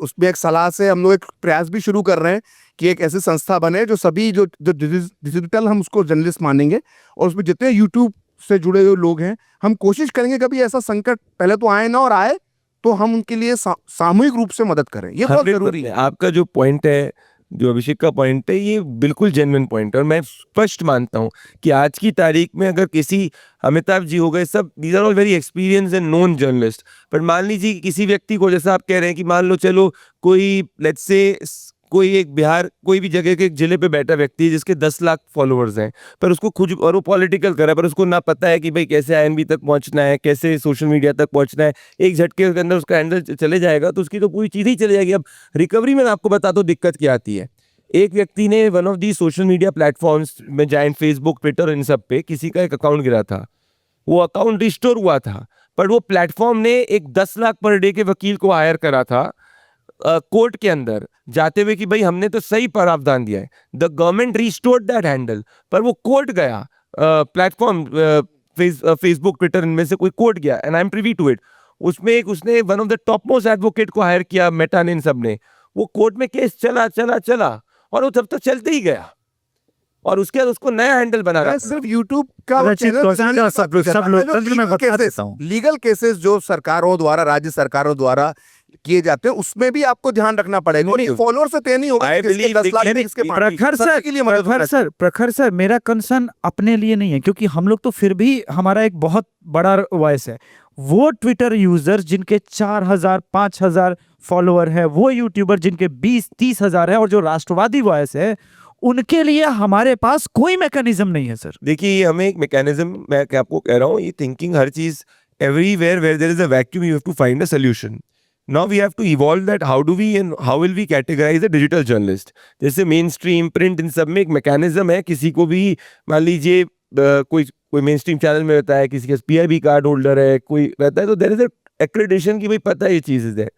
उसमें एक सलाह से हम लोग एक प्रयास भी शुरू कर रहे हैं कि एक ऐसी संस्था बने जो सभी जो डिजिटल, हम उसको जर्नलिस्ट मानेंगे, और उसमें जितने यूट्यूब से जुड़े हुए लोग हैं, हम कोशिश करेंगे कभी ऐसा संकट पहले तो आए ना, और आए तो हम उनके लिए सामूहिक रूप से मदद करें। ये बहुत जरूरी है। आपका जो पॉइंट है, जो अभिषेक का पॉइंट है, ये बिल्कुल जेन्युइन पॉइंट है और मैं स्पष्ट मानता हूं कि आज की तारीख में अगर किसी, अमिताभ जी हो गए, सब these are all very experience and known journalist, पर मान लीजिए किसी व्यक्ति को, जैसा आप कह रहे हैं कि मान लो चलो कोई लेट्स से कोई एक बिहार कोई भी जगह के एक जिले पे बैठा व्यक्ति है जिसके 10 लाख फॉलोअर्स हैं, पर उसको खुद, और वो पॉलिटिकल कर रहा है, पर उसको ना पता है कि भाई कैसे INB तक पहुंचना है, कैसे सोशल मीडिया तक पहुंचना है, एक झटके के अंदर उसका हैंडल चले जाएगा तो उसकी तो पूरी चीज़ ही चले जाएगी। अब रिकवरी में आपको बता दो दिक्कत क्या आती है। एक व्यक्ति ने one of the social media platforms में जाए, फेसबुक, ट्विटर, इन सब पे किसी का एक अकाउंट गिरा था, वो अकाउंट रिस्टोर हुआ था, पर वो प्लेटफॉर्म ने एक 10 लाख पर डे के वकील को हायर करा था कोर्ट के अंदर जाते हुए कि भाई हमने तो सही प्रावधान दिया है, the government restored that handle, पर वो कोर्ट गया, प्लेटफॉर्म फेसबुक, ट्विटर, इनमें से कोई कोर्ट गया, and I am privy to it. उसमें एक उसने one of the top most advocate को हायर किया, मेटा ने, इन सब ने, वो कोर्ट में केस चला और वो तब तक चलते ही गया। और उसके बाद उसको नया हैंडल बना रहा मैं है। सिर्फ यूट्यूब का रचित कौशल और सब लोग मैं बता देता हूँ। लीगल केसेस जो सरकारों द्वारा, राज्य सरकारों द्वारा किए जाते हैं, उसमें भी आपको ध्यान रखना पड़ेगा। और फॉलोअर से तय नहीं होगा I कि इसके believe 10 लाख देखिए, इसके प्रखर सर, के लिए मदद होना चाहिए। प्रखर सर, मेरा कंसर्न अपने लिए नहीं है, क्योंकि हम लोग तो फिर भी, हमारा एक बहुत बड़ा वॉइस है। वो ट्विटर यूजर्स जिनके 4,000 5,000 फॉलोअर है, वो यूट्यूबर जिनके 20-30 हजार है, और जो राष्ट्रवादी वॉइस है, उनके लिए हमारे पास कोई मैकेनिज्म नहीं है सर। देखिए ये हमें एक मैकेनिज्म, मैं क्या आपको कह रहा हूँ, ये थिंकिंग हर चीज, everywhere where there is a vacuum you have to find a solution. Now we have to evolve that, how do we and how will we categorize a digital journalist. जैसे मेन स्ट्रीम, प्रिंट, इन सब में एक mechanism है। किसी को भी मान लीजिए कोई मेन स्ट्रीम चैनल में रहता है, किसी के PIB कार्ड होल्डर है, कोई रहता है, तो देयर इज अ एक्रेडिटेशन की भाई पता है ये चीज is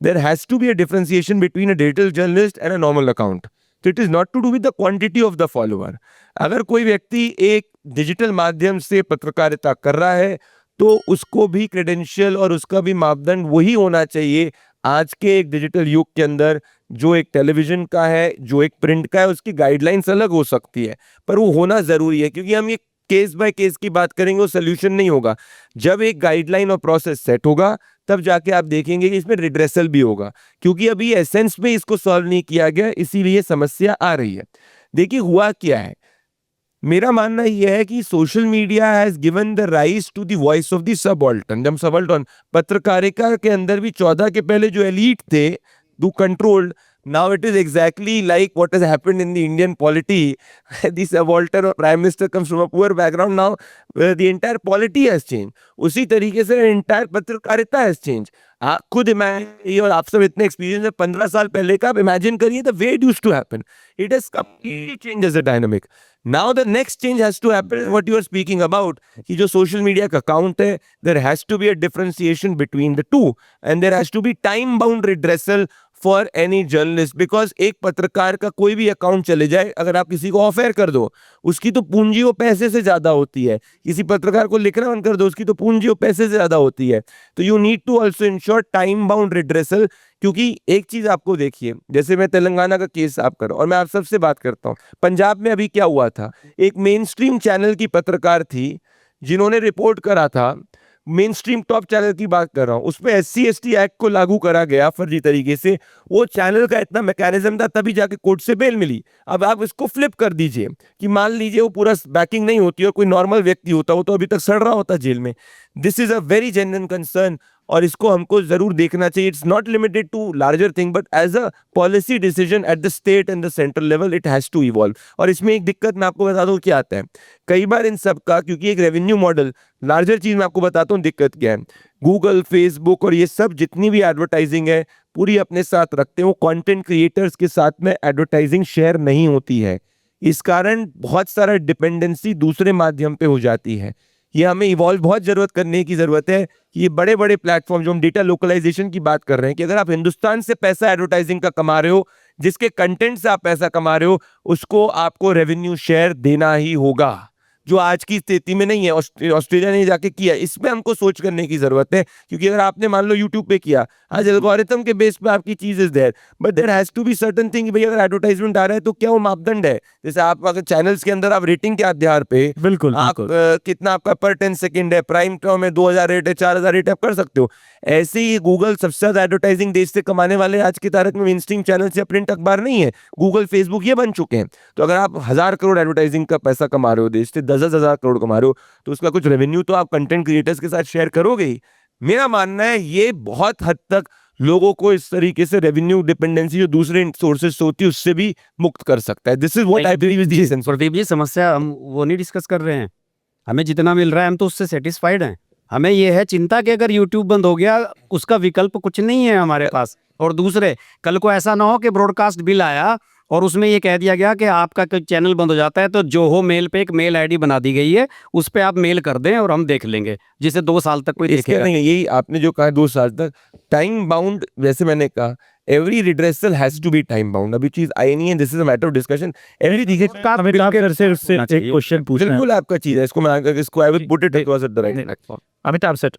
there has to be a differentiation between a digital journalist and a normal account. So it is not to do with the quantity of the follower. अगर कोई व्यक्ति एक डिजिटल माध्यम से पत्रकारिता कर रहा है तो उसको भी क्रेडेंशियल और उसका भी मापदंड वही होना चाहिए आज के एक डिजिटल युग के अंदर। जो एक टेलीविजन का है, जो एक प्रिंट का है, उसकी गाइडलाइंस अलग हो सकती है, पर वो होना जरूरी है, क्योंकि हम ये केस बाय केस की बात करेंगे वो सोल्यूशन नहीं होगा। जब एक गाइडलाइन और प्रोसेस सेट होगा तब जाके आप देखेंगे कि इसमें रिड्रेसल भी होगा, क्योंकि अभी एसेंस में इसको सॉल्व नहीं किया गया, इसीलिए समस्या आ रही है। देखिए हुआ क्या है, मेरा मानना यह है कि social media has given the rise to the voice of the subaltern. जब सबऑल्टर्न पत्रकारिता के अंदर भी 14 के पहले जो एलीट थे, दो controlled, now it is exactly like what has happened in the Indian polity. The subaltern or prime minister comes from a poor background, now the entire polity has changed. उसी तरीके से entire पत्रकारिता has changed. आप खुद imagine, और आप सब इतने एक्सपीरियंस है, 15 साल पहले का आप इमेजिन करिए the way it used to happen. It has completely changed as a dynamic. Now the next change has to happen, what you are speaking about, कि जो सोशल मीडिया का अकाउंट है, there has to be a differentiation between the two, and there has to be time bound redressal for any journalist. Because एक पत्रकार का कोई भी account चले जाए, अगर आप किसी को ऑफ एयर कर दो, उसकी तो पूंजी वो पैसे से ज्यादा होती है। किसी पत्रकार को लिखना बंद कर दो, उसकी तो पूंजी वो पैसे से ज्यादा होती है। तो you need to also ensure time bound redressal. क्योंकि एक चीज आपको देखिए, जैसे मैं तेलंगाना का केस आप करो और मैं आप सबसे बात करता हूँ, पंजाब में अभी क्या हुआ था, एक मेन स्ट्रीम चैनल की पत्रकार थी जिन्होंने रिपोर्ट करा था, मेन स्ट्रीम टॉप चैनल की बात कर रहा हूं, उसमें SC/ST एक्ट को लागू करा गया फर्जी तरीके से। वो चैनल का इतना मैकेनिज्म था, तभी जाके कोर्ट से बेल मिली। अब आप इसको फ्लिप कर दीजिए कि मान लीजिए वो पूरा बैकिंग नहीं होती और कोई नॉर्मल व्यक्ति होता, वो तो अभी तक सड़ रहा होता जेल में। This is a very genuine concern और इसको हमको जरूर देखना चाहिए। It's not limited to larger thing, but as a policy decision at the state and the central level it has to evolve. और इसमें एक दिक्कत मैं आपको बता दूं क्या आता है, कई बार इन सब का, क्योंकि एक रेवेन्यू मॉडल, लार्जर चीज मैं आपको बताता हूँ दिक्कत क्या है। गूगल, फेसबुक और ये सब जितनी भी एडवर्टाइजिंग है पूरी अपने साथ रखते हैं, वो कंटेंट क्रिएटर्स के साथ में एडवर्टाइजिंग शेयर नहीं होती है। इस कारण बहुत सारा डिपेंडेंसी दूसरे माध्यम पे हो जाती है। ये हमें इवॉल्व बहुत जरूरत करने की जरूरत है कि ये बड़े बड़े प्लेटफॉर्म, जो हम डेटा लोकलाइजेशन की बात कर रहे हैं, कि अगर आप हिंदुस्तान से पैसा एडवर्टाइजिंग का कमा रहे हो, जिसके कंटेंट से आप पैसा कमा रहे हो, उसको आपको रेवेन्यू शेयर देना ही होगा, जो आज की स्थिति में नहीं है। ऑस्ट्रेलिया ने जाके किया, इसमें हमको सोच करने की जरूरत है। क्योंकि अगर आपने मान लो यूट्यूब पे किया, आज एल्गोरिथम के बेस पे आपकी चीज is there, but there has to be certain thing. भाई अगर एडवर्टाइजमेंट आ रहा है तो क्या वो मापदंड है? जैसे आप अगर चैनल्स के अंदर आप रेटिंग के आधार पे बिल्कुल आप कितना आपका पर 10 सेकंड है, प्राइम टाइम में 2000 रेट है, 4000 रेट आप कर सकते हो। ऐसे ही गूगल सबसे ज्यादा एडवर्टाइजिंग देश से कमाने वाले आज की तारीख में मेन स्ट्रीम चैनल्स या प्रिंट अखबार नहीं है, गूगल, फेसबुक ये बन चुके हैं। तो अगर आप 1000 करोड़ एडवर्टाइजिंग का पैसा कमा रहे हो देश से, 10,000 करोड़ कमा रहे हो, तो उसका कुछ रेवेन्यू तो आप कंटेंट क्रिएटर्स के साथ शेयर करोगे ही। मेरा मानना है ये बहुत हद तक लोगों को इस तरीके से रेवेन्यू डिपेंडेंसी जो दूसरे सोर्सेस होती है उससे भी मुक्त कर सकता है। This is what I believe is the essence. Pradeep ji, समस्या हम वो नहीं डिस्कस कर रहे हैं, हमें जितना मिल रहा है हम तो उससे सेटिस्फाइड हैं। हमें ये है चिंता कि अगर यूट्यूब बंद हो गया, उसका विकल्प कुछ नहीं है हमारे पास। और दूसरे, कल को ऐसा ना हो कि ब्रॉडकास्ट बिल आया और उसमें ये कह दिया गया कि आपका चैनल बंद हो जाता है, तो जो हो मेल पे एक मेल आईडी बना दी गई है, उस पे आप मेल कर दें और हम देख लेंगे, जिसे 2 साल तक कोई देखेगा नहीं। यही आपने जो कहा 2 साल तक टाइम बाउंड, जैसे मैंने कहा every redressal has to be time bound. अभी चीज आई नहीं है, this is a matter of discussion. Amitabh sir से एक क्वेश्चन पूछना है। बिल्कुल आपका चीज है, इसको I will put it across at the right platform. Amitabh sir,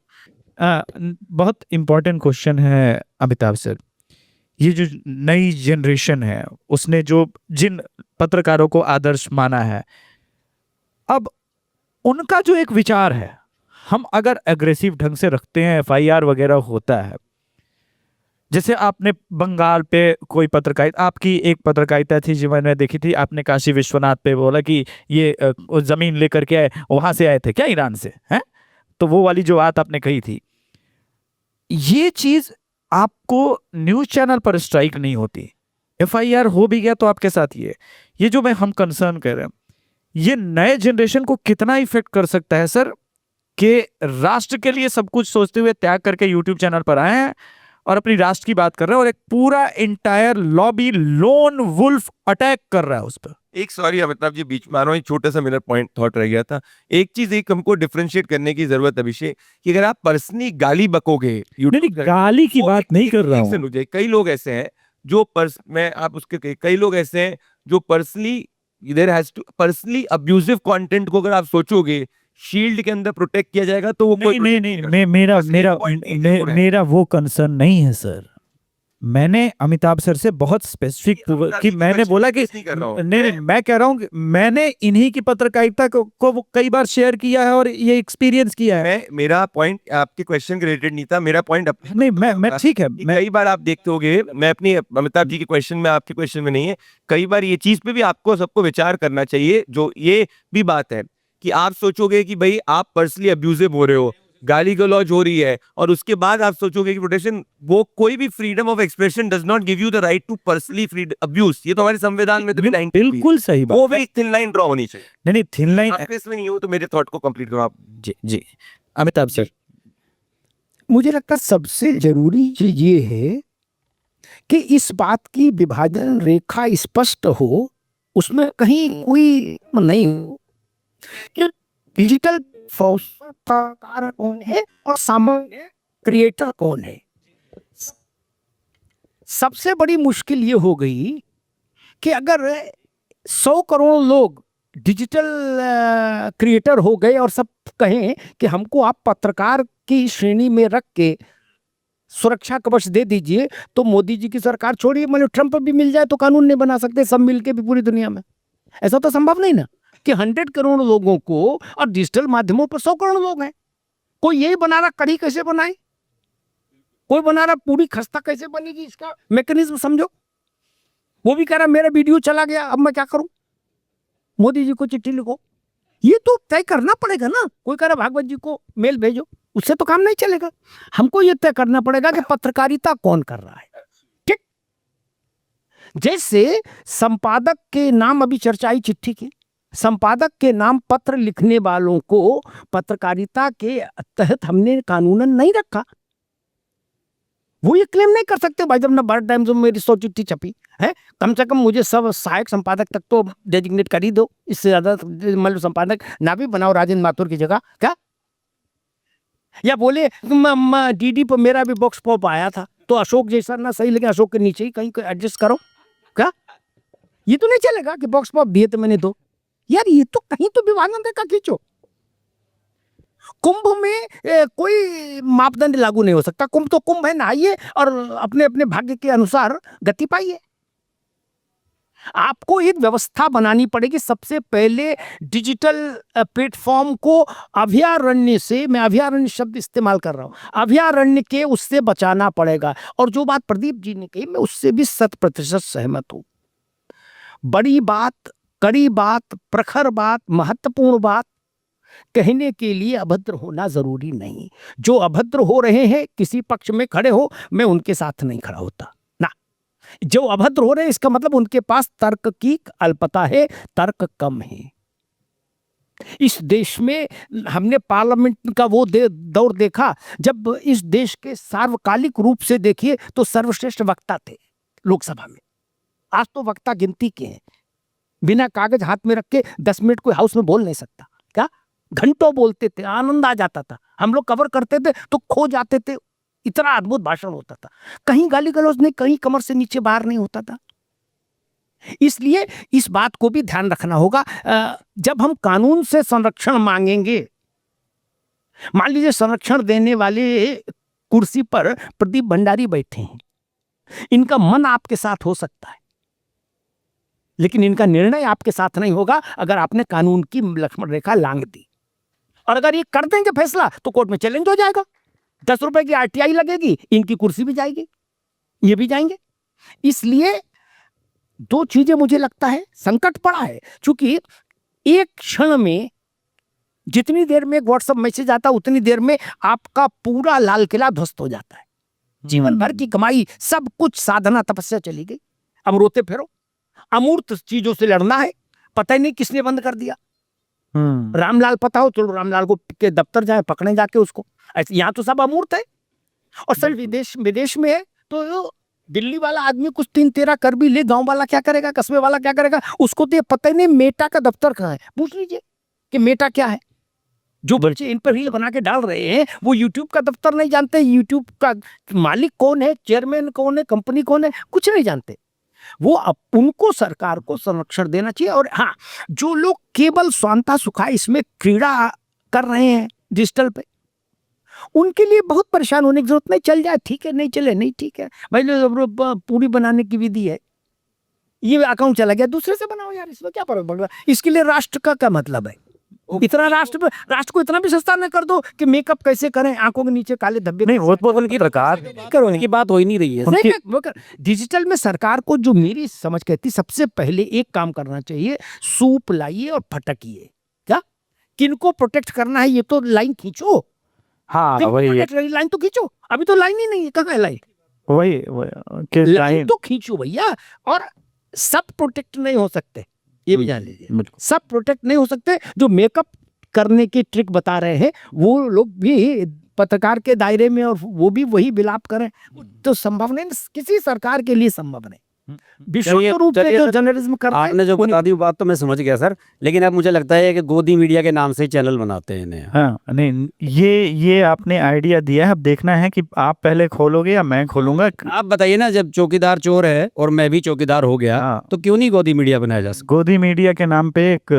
बहुत इम्पोर्टेंट क्वेश्चन है अमिताभ सर। ये जो नई जनरेशन है उसने जो जिन पत्रकारों को आदर्श माना है, अब उनका जो एक विचार है, हम अगर एग्रेसिव ढंग से रखते हैं, एफआईआर वगैरह होता है, जैसे आपने बंगाल पे कोई पत्रकारिता, आपकी एक पत्रकारिता थी जो मैंने देखी थी, आपने काशी विश्वनाथ पे बोला कि ये जमीन लेकर के आए, वहां से आए थे क्या, ईरान से, हैं? तो वो वाली जो बात आपने कही थी, ये चीज आपको न्यूज चैनल पर स्ट्राइक नहीं होती, एफआईआर हो भी गया तो आपके साथ ये जो हम कंसर्न कर रहे हैं, ये नए जनरेशन को कितना इफेक्ट कर सकता है सर, कि राष्ट्र के लिए सब कुछ सोचते हुए त्याग करके यूट्यूब चैनल पर आए हैं और अपनी राष्ट्र की बात कर रहे हैं, और एक पूरा entire lobby lone wolf attack कर रहा है उस पर। एक सॉरी अमिताभ जी, बीच में आ रहा हूँ, एक छोटा सा मेरा पॉइंट थॉट रह गया था। एक चीज एक हमको डिफरेंशिएट करने की जरूरत है अभिषेक, कि अगर आप पर्सनली गाली बकोगे, नहीं, गाली की बात नहीं कर रहा हूँ। मुझे कई लोग ऐसे हैं जो कई लोग ऐसे हैं जो पर्सनली अब्यूजिव कंटेंट को अगर आप सोचोगे शील्ड के अंदर प्रोटेक्ट किया जाएगा तो वो नहीं, मेरा वो कंसर्न नहीं है सर। मैंने अमिताभ सर से बहुत स्पेसिफिक कि मैंने बोला कि नहीं, मैं कह रहा हूँ कि मैंने इन्हीं की पत्रकारिता को वो कई बार शेयर किया है और ये एक्सपीरियंस किया है। मेरा पॉइंट आपके क्वेश्चन के रिलेटेड नहीं था, मेरा पॉइंट नहीं, मैं ठीक है, कई बार आप देखते होगे, मैं अपनी अमिताभ जी के क्वेश्चन में, आपके क्वेश्चन में नहीं है, कई बार ये चीज पे भी आपको सबको विचार करना चाहिए। जो ये भी बात है कि आप सोचोगे कि भाई आप पर्सनली अब्यूजिव हो रहे हो, गाली गलौज हो रही है, और उसके बाद आप सोचोगे कि प्रोटेक्शन, वो कोई भी freedom of expression does not give you the right to personally abuse. ये तो हमारे संविधान में बिल्कुल सही बात, वो भी थिन लाइन ड्रॉ होनी चाहिए। नहीं, थिन लाइन आप इसमें नहीं हो तो मेरे थॉट को कंप्लीट करो आप। जी अमिताभ सर। मुझे लगता है सबसे जरूरी चीज ये है कि इस बात की विभाजन रेखा स्पष्ट हो, उसमें कहीं कोई नहीं हो कि डिजिटल पत्रकार कौन है और सामान्य क्रिएटर कौन है। सबसे बड़ी मुश्किल ये हो गई कि अगर 100 करोड़ लोग डिजिटल क्रिएटर हो गए और सब कहें कि हमको आप पत्रकार की श्रेणी में रख के सुरक्षा कवच दे दीजिए, तो मोदी जी की सरकार छोड़िए, मतलब ट्रंप भी मिल जाए तो कानून नहीं बना सकते सब मिलके भी पूरी दुनिया में। ऐसा तो संभव नहीं ना कि 100 करोड़ लोगों को, और डिजिटल माध्यमों पर 100 करोड़ लोग हैं, कोई यही बना रहा कढ़ी कैसे बनाए, कोई बना रहा पूरी खस्ता कैसे बनेगी, इसका मैकेनिज्म समझो। वो भी कह रहा मेरा वीडियो चला गया, अब मैं क्या करूं, मोदी जी को चिट्ठी लिखो। ये तो तय करना पड़ेगा ना। कोई कह रहा भागवत जी को मेल भेजो, उससे तो काम नहीं चलेगा। हमको ये तय करना पड़ेगा कि पत्रकारिता कौन कर रहा है। ठीक, जैसे संपादक के नाम अभी चर्चा आई चिट्ठी की, संपादक के नाम पत्र लिखने वालों को पत्रकारिता के तहत हमने कानूनन नहीं रखा। वो ये क्लेम नहीं कर सकते भाई जब ना बर्ड टाइम्स में मेरी 100 चिट्ठी छपी है, कम से कम मुझे सब सहायक संपादक तक तो डेजिग्नेट कर ही दो, इससे ज्यादा मतलब संपादक ना भी बनाओ राजेंद्र माथुर की जगह क्या। या बोले डीडी पर मेरा भी बॉक्स पॉप आया था तो अशोक जैसा ना सही, लेकिन अशोक के नीचे ही कहीं एडजस्ट करो क्या। ये तो नहीं चलेगा कि बॉक्स पॉप दिए तो मैंने दो। यार ये तो कहीं तो विभाजन रेखा खींचो। कुंभ में कोई मापदंड लागू नहीं हो सकता। कुंभ तो कुंभ है, नहाइए और अपने अपने भाग्य के अनुसार गति पाइए। आपको एक व्यवस्था बनानी पड़ेगी। सबसे पहले डिजिटल प्लेटफॉर्म को अभयारण्य से, मैं अभयारण्य शब्द इस्तेमाल कर रहा हूं, अभयारण्य के उससे बचाना पड़ेगा। और जो बात प्रदीप जी ने कही मैं उससे भी 100% सहमत हूं। बड़ी बात, कड़ी बात, प्रखर बात, महत्वपूर्ण बात कहने के लिए अभद्र होना जरूरी नहीं। जो अभद्र हो रहे हैं किसी पक्ष में खड़े हो, मैं उनके साथ नहीं खड़ा होता ना। जो अभद्र हो रहे हैं इसका मतलब उनके पास तर्क की अल्पता है, तर्क कम है। इस देश में हमने पार्लियामेंट का वो दौर देखा जब इस देश के सार्वकालिक रूप से देखिए तो सर्वश्रेष्ठ वक्ता थे लोकसभा में। आज तो वक्ता गिनती के हैं। बिना कागज हाथ में रख के 10 मिनट कोई हाउस में बोल नहीं सकता क्या। घंटों बोलते थे, आनंद आ जाता था। हम लोग कवर करते थे तो खो जाते थे, इतना अद्भुत भाषण होता था। कहीं गाली गलौज नहीं, कहीं कमर से नीचे बाहर नहीं होता था। इसलिए इस बात को भी ध्यान रखना होगा। जब हम कानून से संरक्षण मांगेंगे, मान लीजिए संरक्षण देने वाले कुर्सी पर प्रदीप भंडारी बैठे हैं, इनका मन आपके साथ हो सकता है, लेकिन इनका निर्णय आपके साथ नहीं होगा अगर आपने कानून की लक्ष्मण रेखा लांघ दी। और अगर ये कर देंगे फैसला तो कोर्ट में चैलेंज हो जाएगा, 10 रुपए की आरटीआई लगेगी, इनकी कुर्सी भी जाएगी, ये भी जाएंगे। इसलिए दो चीजें मुझे लगता है संकट पड़ा है, क्योंकि एक क्षण में जितनी देर में एक व्हाट्सएप मैसेज आता उतनी देर में आपका पूरा लाल किला ध्वस्त हो जाता है। जीवन भर की कमाई, सब कुछ, साधना तपस्या चली गई। अब रोते फिरो, अमूर्त चीजों से लड़ना है, पता ही नहीं किसने बंद कर दिया। रामलाल पता हो तो रामलाल को के दफ्तर जाए, पकड़े जाके उसको। ऐसे यहाँ तो सब अमूर्त है। और सर विदेश में है तो दिल्ली वाला आदमी कुछ 3-13 कर भी ले, गांव वाला क्या करेगा, कस्बे वाला क्या करेगा, उसको तो ये पता ही नहीं मेटा का दफ्तर कहाँ है। पूछ लीजिए कि मेटा क्या है। जो बच्चे इन पर रील बना के डाल रहे हैं वो यूट्यूब का दफ्तर नहीं जानते, यूट्यूब का मालिक कौन है, चेयरमैन कौन है, कंपनी कौन है, कुछ नहीं जानते। वो उनको सरकार को संरक्षण देना चाहिए। और हाँ, जो लोग केवल स्वांता सुखाय इसमें क्रीड़ा कर रहे हैं डिजिटल पे, उनके लिए बहुत परेशान होने की जरूरत नहीं। चल जाए ठीक है, नहीं चले नहीं ठीक है भाई। पूरी बनाने की विधि है, ये अकाउंट चला गया, दूसरे से बनाओ यार, इसमें क्या फर्क पड़ रहा है। इसके लिए राष्ट्र का क्या मतलब है? इतना राष्ट्र को इतना भी सस्ता न कर दो कि मेकअप कैसे करें, आंखों के नीचे काले धब्बे नहीं, वो तो उनकी सरकार करो, उनकी बात हो ही नहीं रही है। डिजिटल में सरकार को जो मेरी समझ कहती, सबसे पहले एक काम करना चाहिए, सूप लाइए और फटकिए। क्या किनको प्रोटेक्ट करना है ये तो लाइन खींचो। हाँ वही लाइन तो खींचो, अभी तो लाइन ही नहीं है, कहाँ है लाइन? वही लाइन तो खींचो भैया। और सब प्रोटेक्ट नहीं हो सकते, ये भी जान लीजिए, सब प्रोटेक्ट नहीं हो सकते। जो मेकअप करने की ट्रिक बता रहे हैं वो लोग भी पत्रकार के दायरे में, और वो भी वही विलाप करें तो संभव नहीं, किसी सरकार के लिए संभव नहीं। विशुद्ध रूप से जो जर्नलिज्म कर रहे हैं, आपने जो बता दी बात तो मैं समझ गया सर, लेकिन अब मुझे लगता है कि गोदी मीडिया के नाम से ही चैनल बनाते हैं इन्हें। हाँ नहीं, ये आपने आइडिया दिया है। अब देखना है कि आप पहले खोलोगे या मैं खोलूंगा। आप बताइए ना, जब चौकीदार चोर है और मैं भी चौकीदार हो गया, तो क्यों नहीं गोदी मीडिया बनाया जा सकता? गोदी मीडिया के नाम पे एक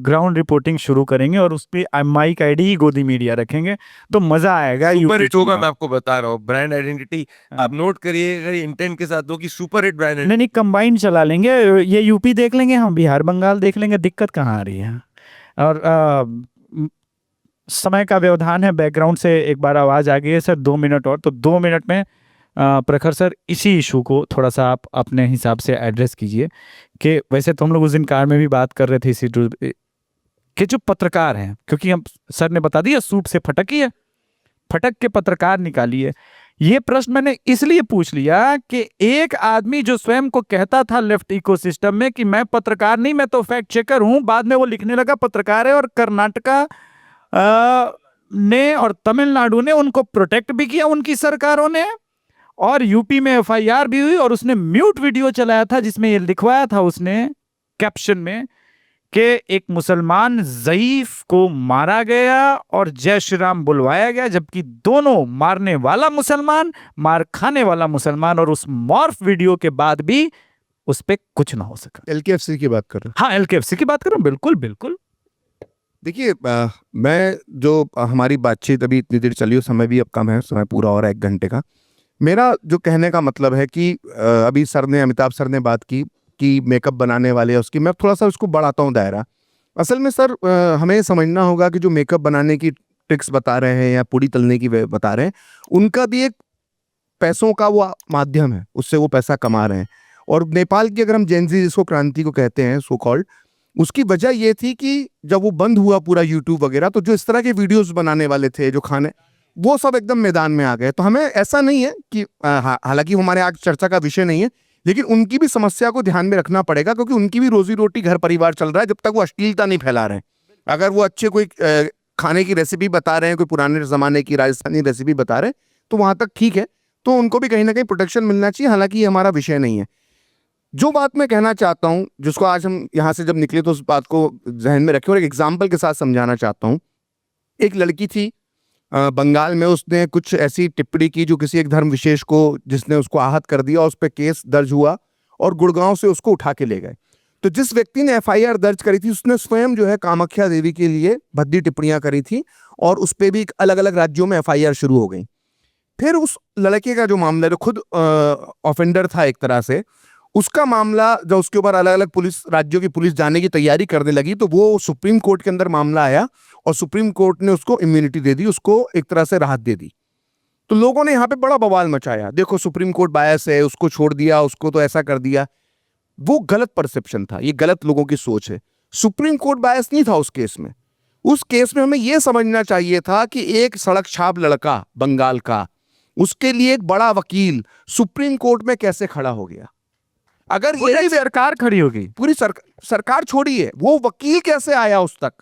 ग्राउंड रिपोर्टिंग शुरू करेंगे और उस पे माइक आईडी ही गोदी मीडिया रखेंगे, तो मजा आएगा। सुपर हिट होगा, मैं आपको बता रहा हूँ। ब्रांड आइडेंटिटी आप नोट करिए, अगर इंटेंट के साथ हो कि सुपर हिट ब्रांड। नहीं, कंबाइन चला लेंगे, ये यूपी देख लेंगे, हम बिहार बंगाल देख लेंगे, दिक्कत कहाँ आ रही है। और समय का व्यवधान है, बैकग्राउंड से एक बार आवाज आ गई है सर, 2 मिनट और, तो 2 मिनट में प्रखर सर इसी इशू को थोड़ा सा आप अपने हिसाब से एड्रेस कीजिए। कि वैसे तो हम लोग उस दिन कार में भी बात कर रहे थे इसी कि जो पत्रकार हैं, क्योंकि हम सर ने बता दिया सूप से फटकी फटक के पत्रकार निकालिए। ये प्रश्न मैंने इसलिए पूछ लिया कि एक आदमी जो स्वयं को कहता था लेफ्ट इकोसिस्टम में कि मैं पत्रकार नहीं, मैं तो फैक्ट चेकर हूं, बाद में वो लिखने लगा पत्रकार है। और कर्नाटका ने और तमिलनाडु ने उनको प्रोटेक्ट भी किया उनकी सरकारों ने, और यूपी में एफआईआर भी हुई। और उसने म्यूट वीडियो चलाया था जिसमें ये लिखवाया था उसने कैप्शन में कि एक मुसलमान ज़ईफ को मारा गया और जय श्री राम बुलवाया गया, जबकि दोनों, मारने वाला मुसलमान, मार खाने वाला मुसलमान। और उस मॉर्फ वीडियो के बाद भी उस पर कुछ ना हो सका। एलकेएफसी की बात कर रहे हैं? हाँ, एलकेएफसी की बात कर रहा हूं, बिल्कुल बिल्कुल। देखिए, मैं जो हमारी बातचीत अभी इतनी देर चली, समय भी अब कम है, समय पूरा हो रहा है 1 घंटे का। मेरा जो कहने का मतलब है कि अभी सर ने, अमिताभ सर ने बात की कि मेकअप बनाने वाले हैं उसकी, मैं थोड़ा सा उसको बढ़ाता हूँ दायरा। असल में सर हमें समझना होगा कि जो मेकअप बनाने की ट्रिक्स बता रहे हैं या पूड़ी तलने की बता रहे हैं, उनका भी एक पैसों का वो माध्यम है, उससे वो पैसा कमा रहे हैं। और नेपाल की अगर हम जेनजी जिसको क्रांति को कहते हैं सो कॉल्ड, उसकी वजह ये थी कि जब वो बंद हुआ पूरा यूट्यूब वगैरह, तो जो इस तरह के वीडियोस बनाने वाले थे, जो खाने, वो सब एकदम मैदान में आ गए। तो हमें ऐसा नहीं है कि हालांकि हमारे आज चर्चा का विषय नहीं है, लेकिन उनकी भी समस्या को ध्यान में रखना पड़ेगा, क्योंकि उनकी भी रोजी रोटी, घर परिवार चल रहा है, जब तक वो अश्लीलता नहीं फैला रहे हैं। अगर वो अच्छे कोई खाने की रेसिपी बता रहे हैं, कोई पुराने ज़माने की राजस्थानी रेसिपी बता रहे हैं, तो वहाँ तक ठीक है, तो उनको भी कहीं ना कहीं प्रोटेक्शन मिलना चाहिए। हालांकि ये हमारा विषय नहीं है। जो बात मैं कहना चाहता हूँ, जिसको आज हम यहाँ से जब निकले तो उस बात को जहन में रखें और एक एग्जाम्पल के साथ समझाना चाहता हूँ। एक लड़की थी बंगाल में, उसने कुछ ऐसी टिप्पणी की जो किसी एक धर्म विशेष को, जिसने उसको आहत कर दिया, उस पर केस दर्ज हुआ और गुड़गांव से उसको उठा के ले गए। तो जिस व्यक्ति ने एफआईआर दर्ज करी थी, उसने स्वयं जो है कामाख्या देवी के लिए भद्दी टिप्पणियां करी थी, और उस पर भी अलग अलग राज्यों में एफआईआर शुरू हो गई। फिर उस लड़के का जो मामला, जो खुद ऑफेंडर था एक तरह से, उसका मामला जब उसके ऊपर अलग अलग पुलिस राज्यों की पुलिस जाने की तैयारी करने लगी, तो वो सुप्रीम कोर्ट के अंदर मामला आया और सुप्रीम कोर्ट ने उसको इम्यूनिटी दे दी, उसको एक तरह से राहत दे दी। तो लोगों ने यहाँ पे बड़ा बवाल मचाया, देखो सुप्रीम कोर्ट बायस है, उसको छोड़ दिया, उसको तो ऐसा कर दिया। वो गलत परसेप्शन था, ये गलत लोगों की सोच है। सुप्रीम कोर्ट बायस नहीं था उस केस में। उस केस में हमें यह समझना चाहिए था कि एक सड़क छाप लड़का बंगाल का, उसके लिए एक बड़ा वकील सुप्रीम कोर्ट में कैसे खड़ा हो गया। अगर ये सरकार खड़ी होगी, पूरी सरकार छोड़िए, वो वकील कैसे आया उस तक,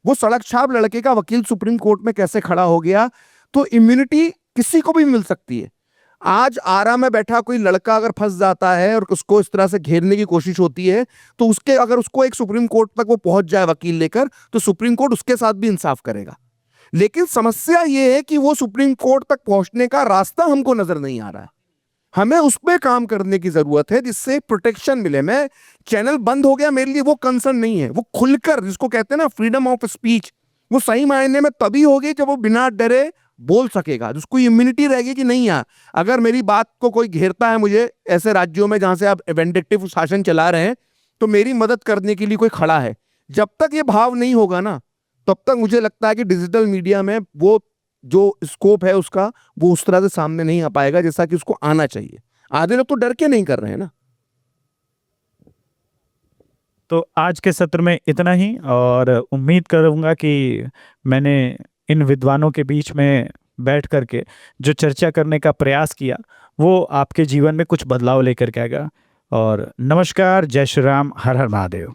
वो सड़क छाप लड़के का वकील सुप्रीम कोर्ट में कैसे खड़ा हो गया। तो इम्यूनिटी किसी को भी मिल सकती है। आज आरा में बैठा कोई लड़का अगर फंस जाता है और उसको इस तरह से घेरने की कोशिश होती है, तो उसके अगर उसको एक सुप्रीम कोर्ट तक वो पहुंच जाए वकील लेकर, तो सुप्रीम कोर्ट उसके साथ भी इंसाफ करेगा। लेकिन समस्या ये है कि वो सुप्रीम कोर्ट तक पहुंचने का रास्ता हमको नजर नहीं आ रहा है। हमें उस पर काम करने की जरूरत है जिससे प्रोटेक्शन मिले। मैं चैनल बंद हो गया, मेरे लिए वो कंसर्न नहीं है। वो खुलकर, जिसको कहते हैं ना फ्रीडम ऑफ स्पीच, वो सही मायने में तभी होगी जब वो बिना डरे बोल सकेगा, जिसको इम्यूनिटी रहेगी कि नहीं यार, अगर मेरी बात को कोई घेरता है, मुझे ऐसे राज्यों में जहां से आप वेंडिक्टिव शासन चला रहे हैं, तो मेरी मदद करने के लिए कोई खड़ा है। जब तक ये भाव नहीं होगा ना, तब तक मुझे लगता है कि डिजिटल मीडिया में वो जो स्कोप है उसका, वो उस तरह से सामने नहीं आ पाएगा जैसा कि उसको आना चाहिए। आधे लोग तो डर के नहीं कर रहे हैं ना। तो आज के सत्र में इतना ही, और उम्मीद करूंगा कि मैंने इन विद्वानों के बीच में बैठ करके जो चर्चा करने का प्रयास किया वो आपके जीवन में कुछ बदलाव लेकर के आएगा। और नमस्कार, जय श्री राम, हर हर महादेव।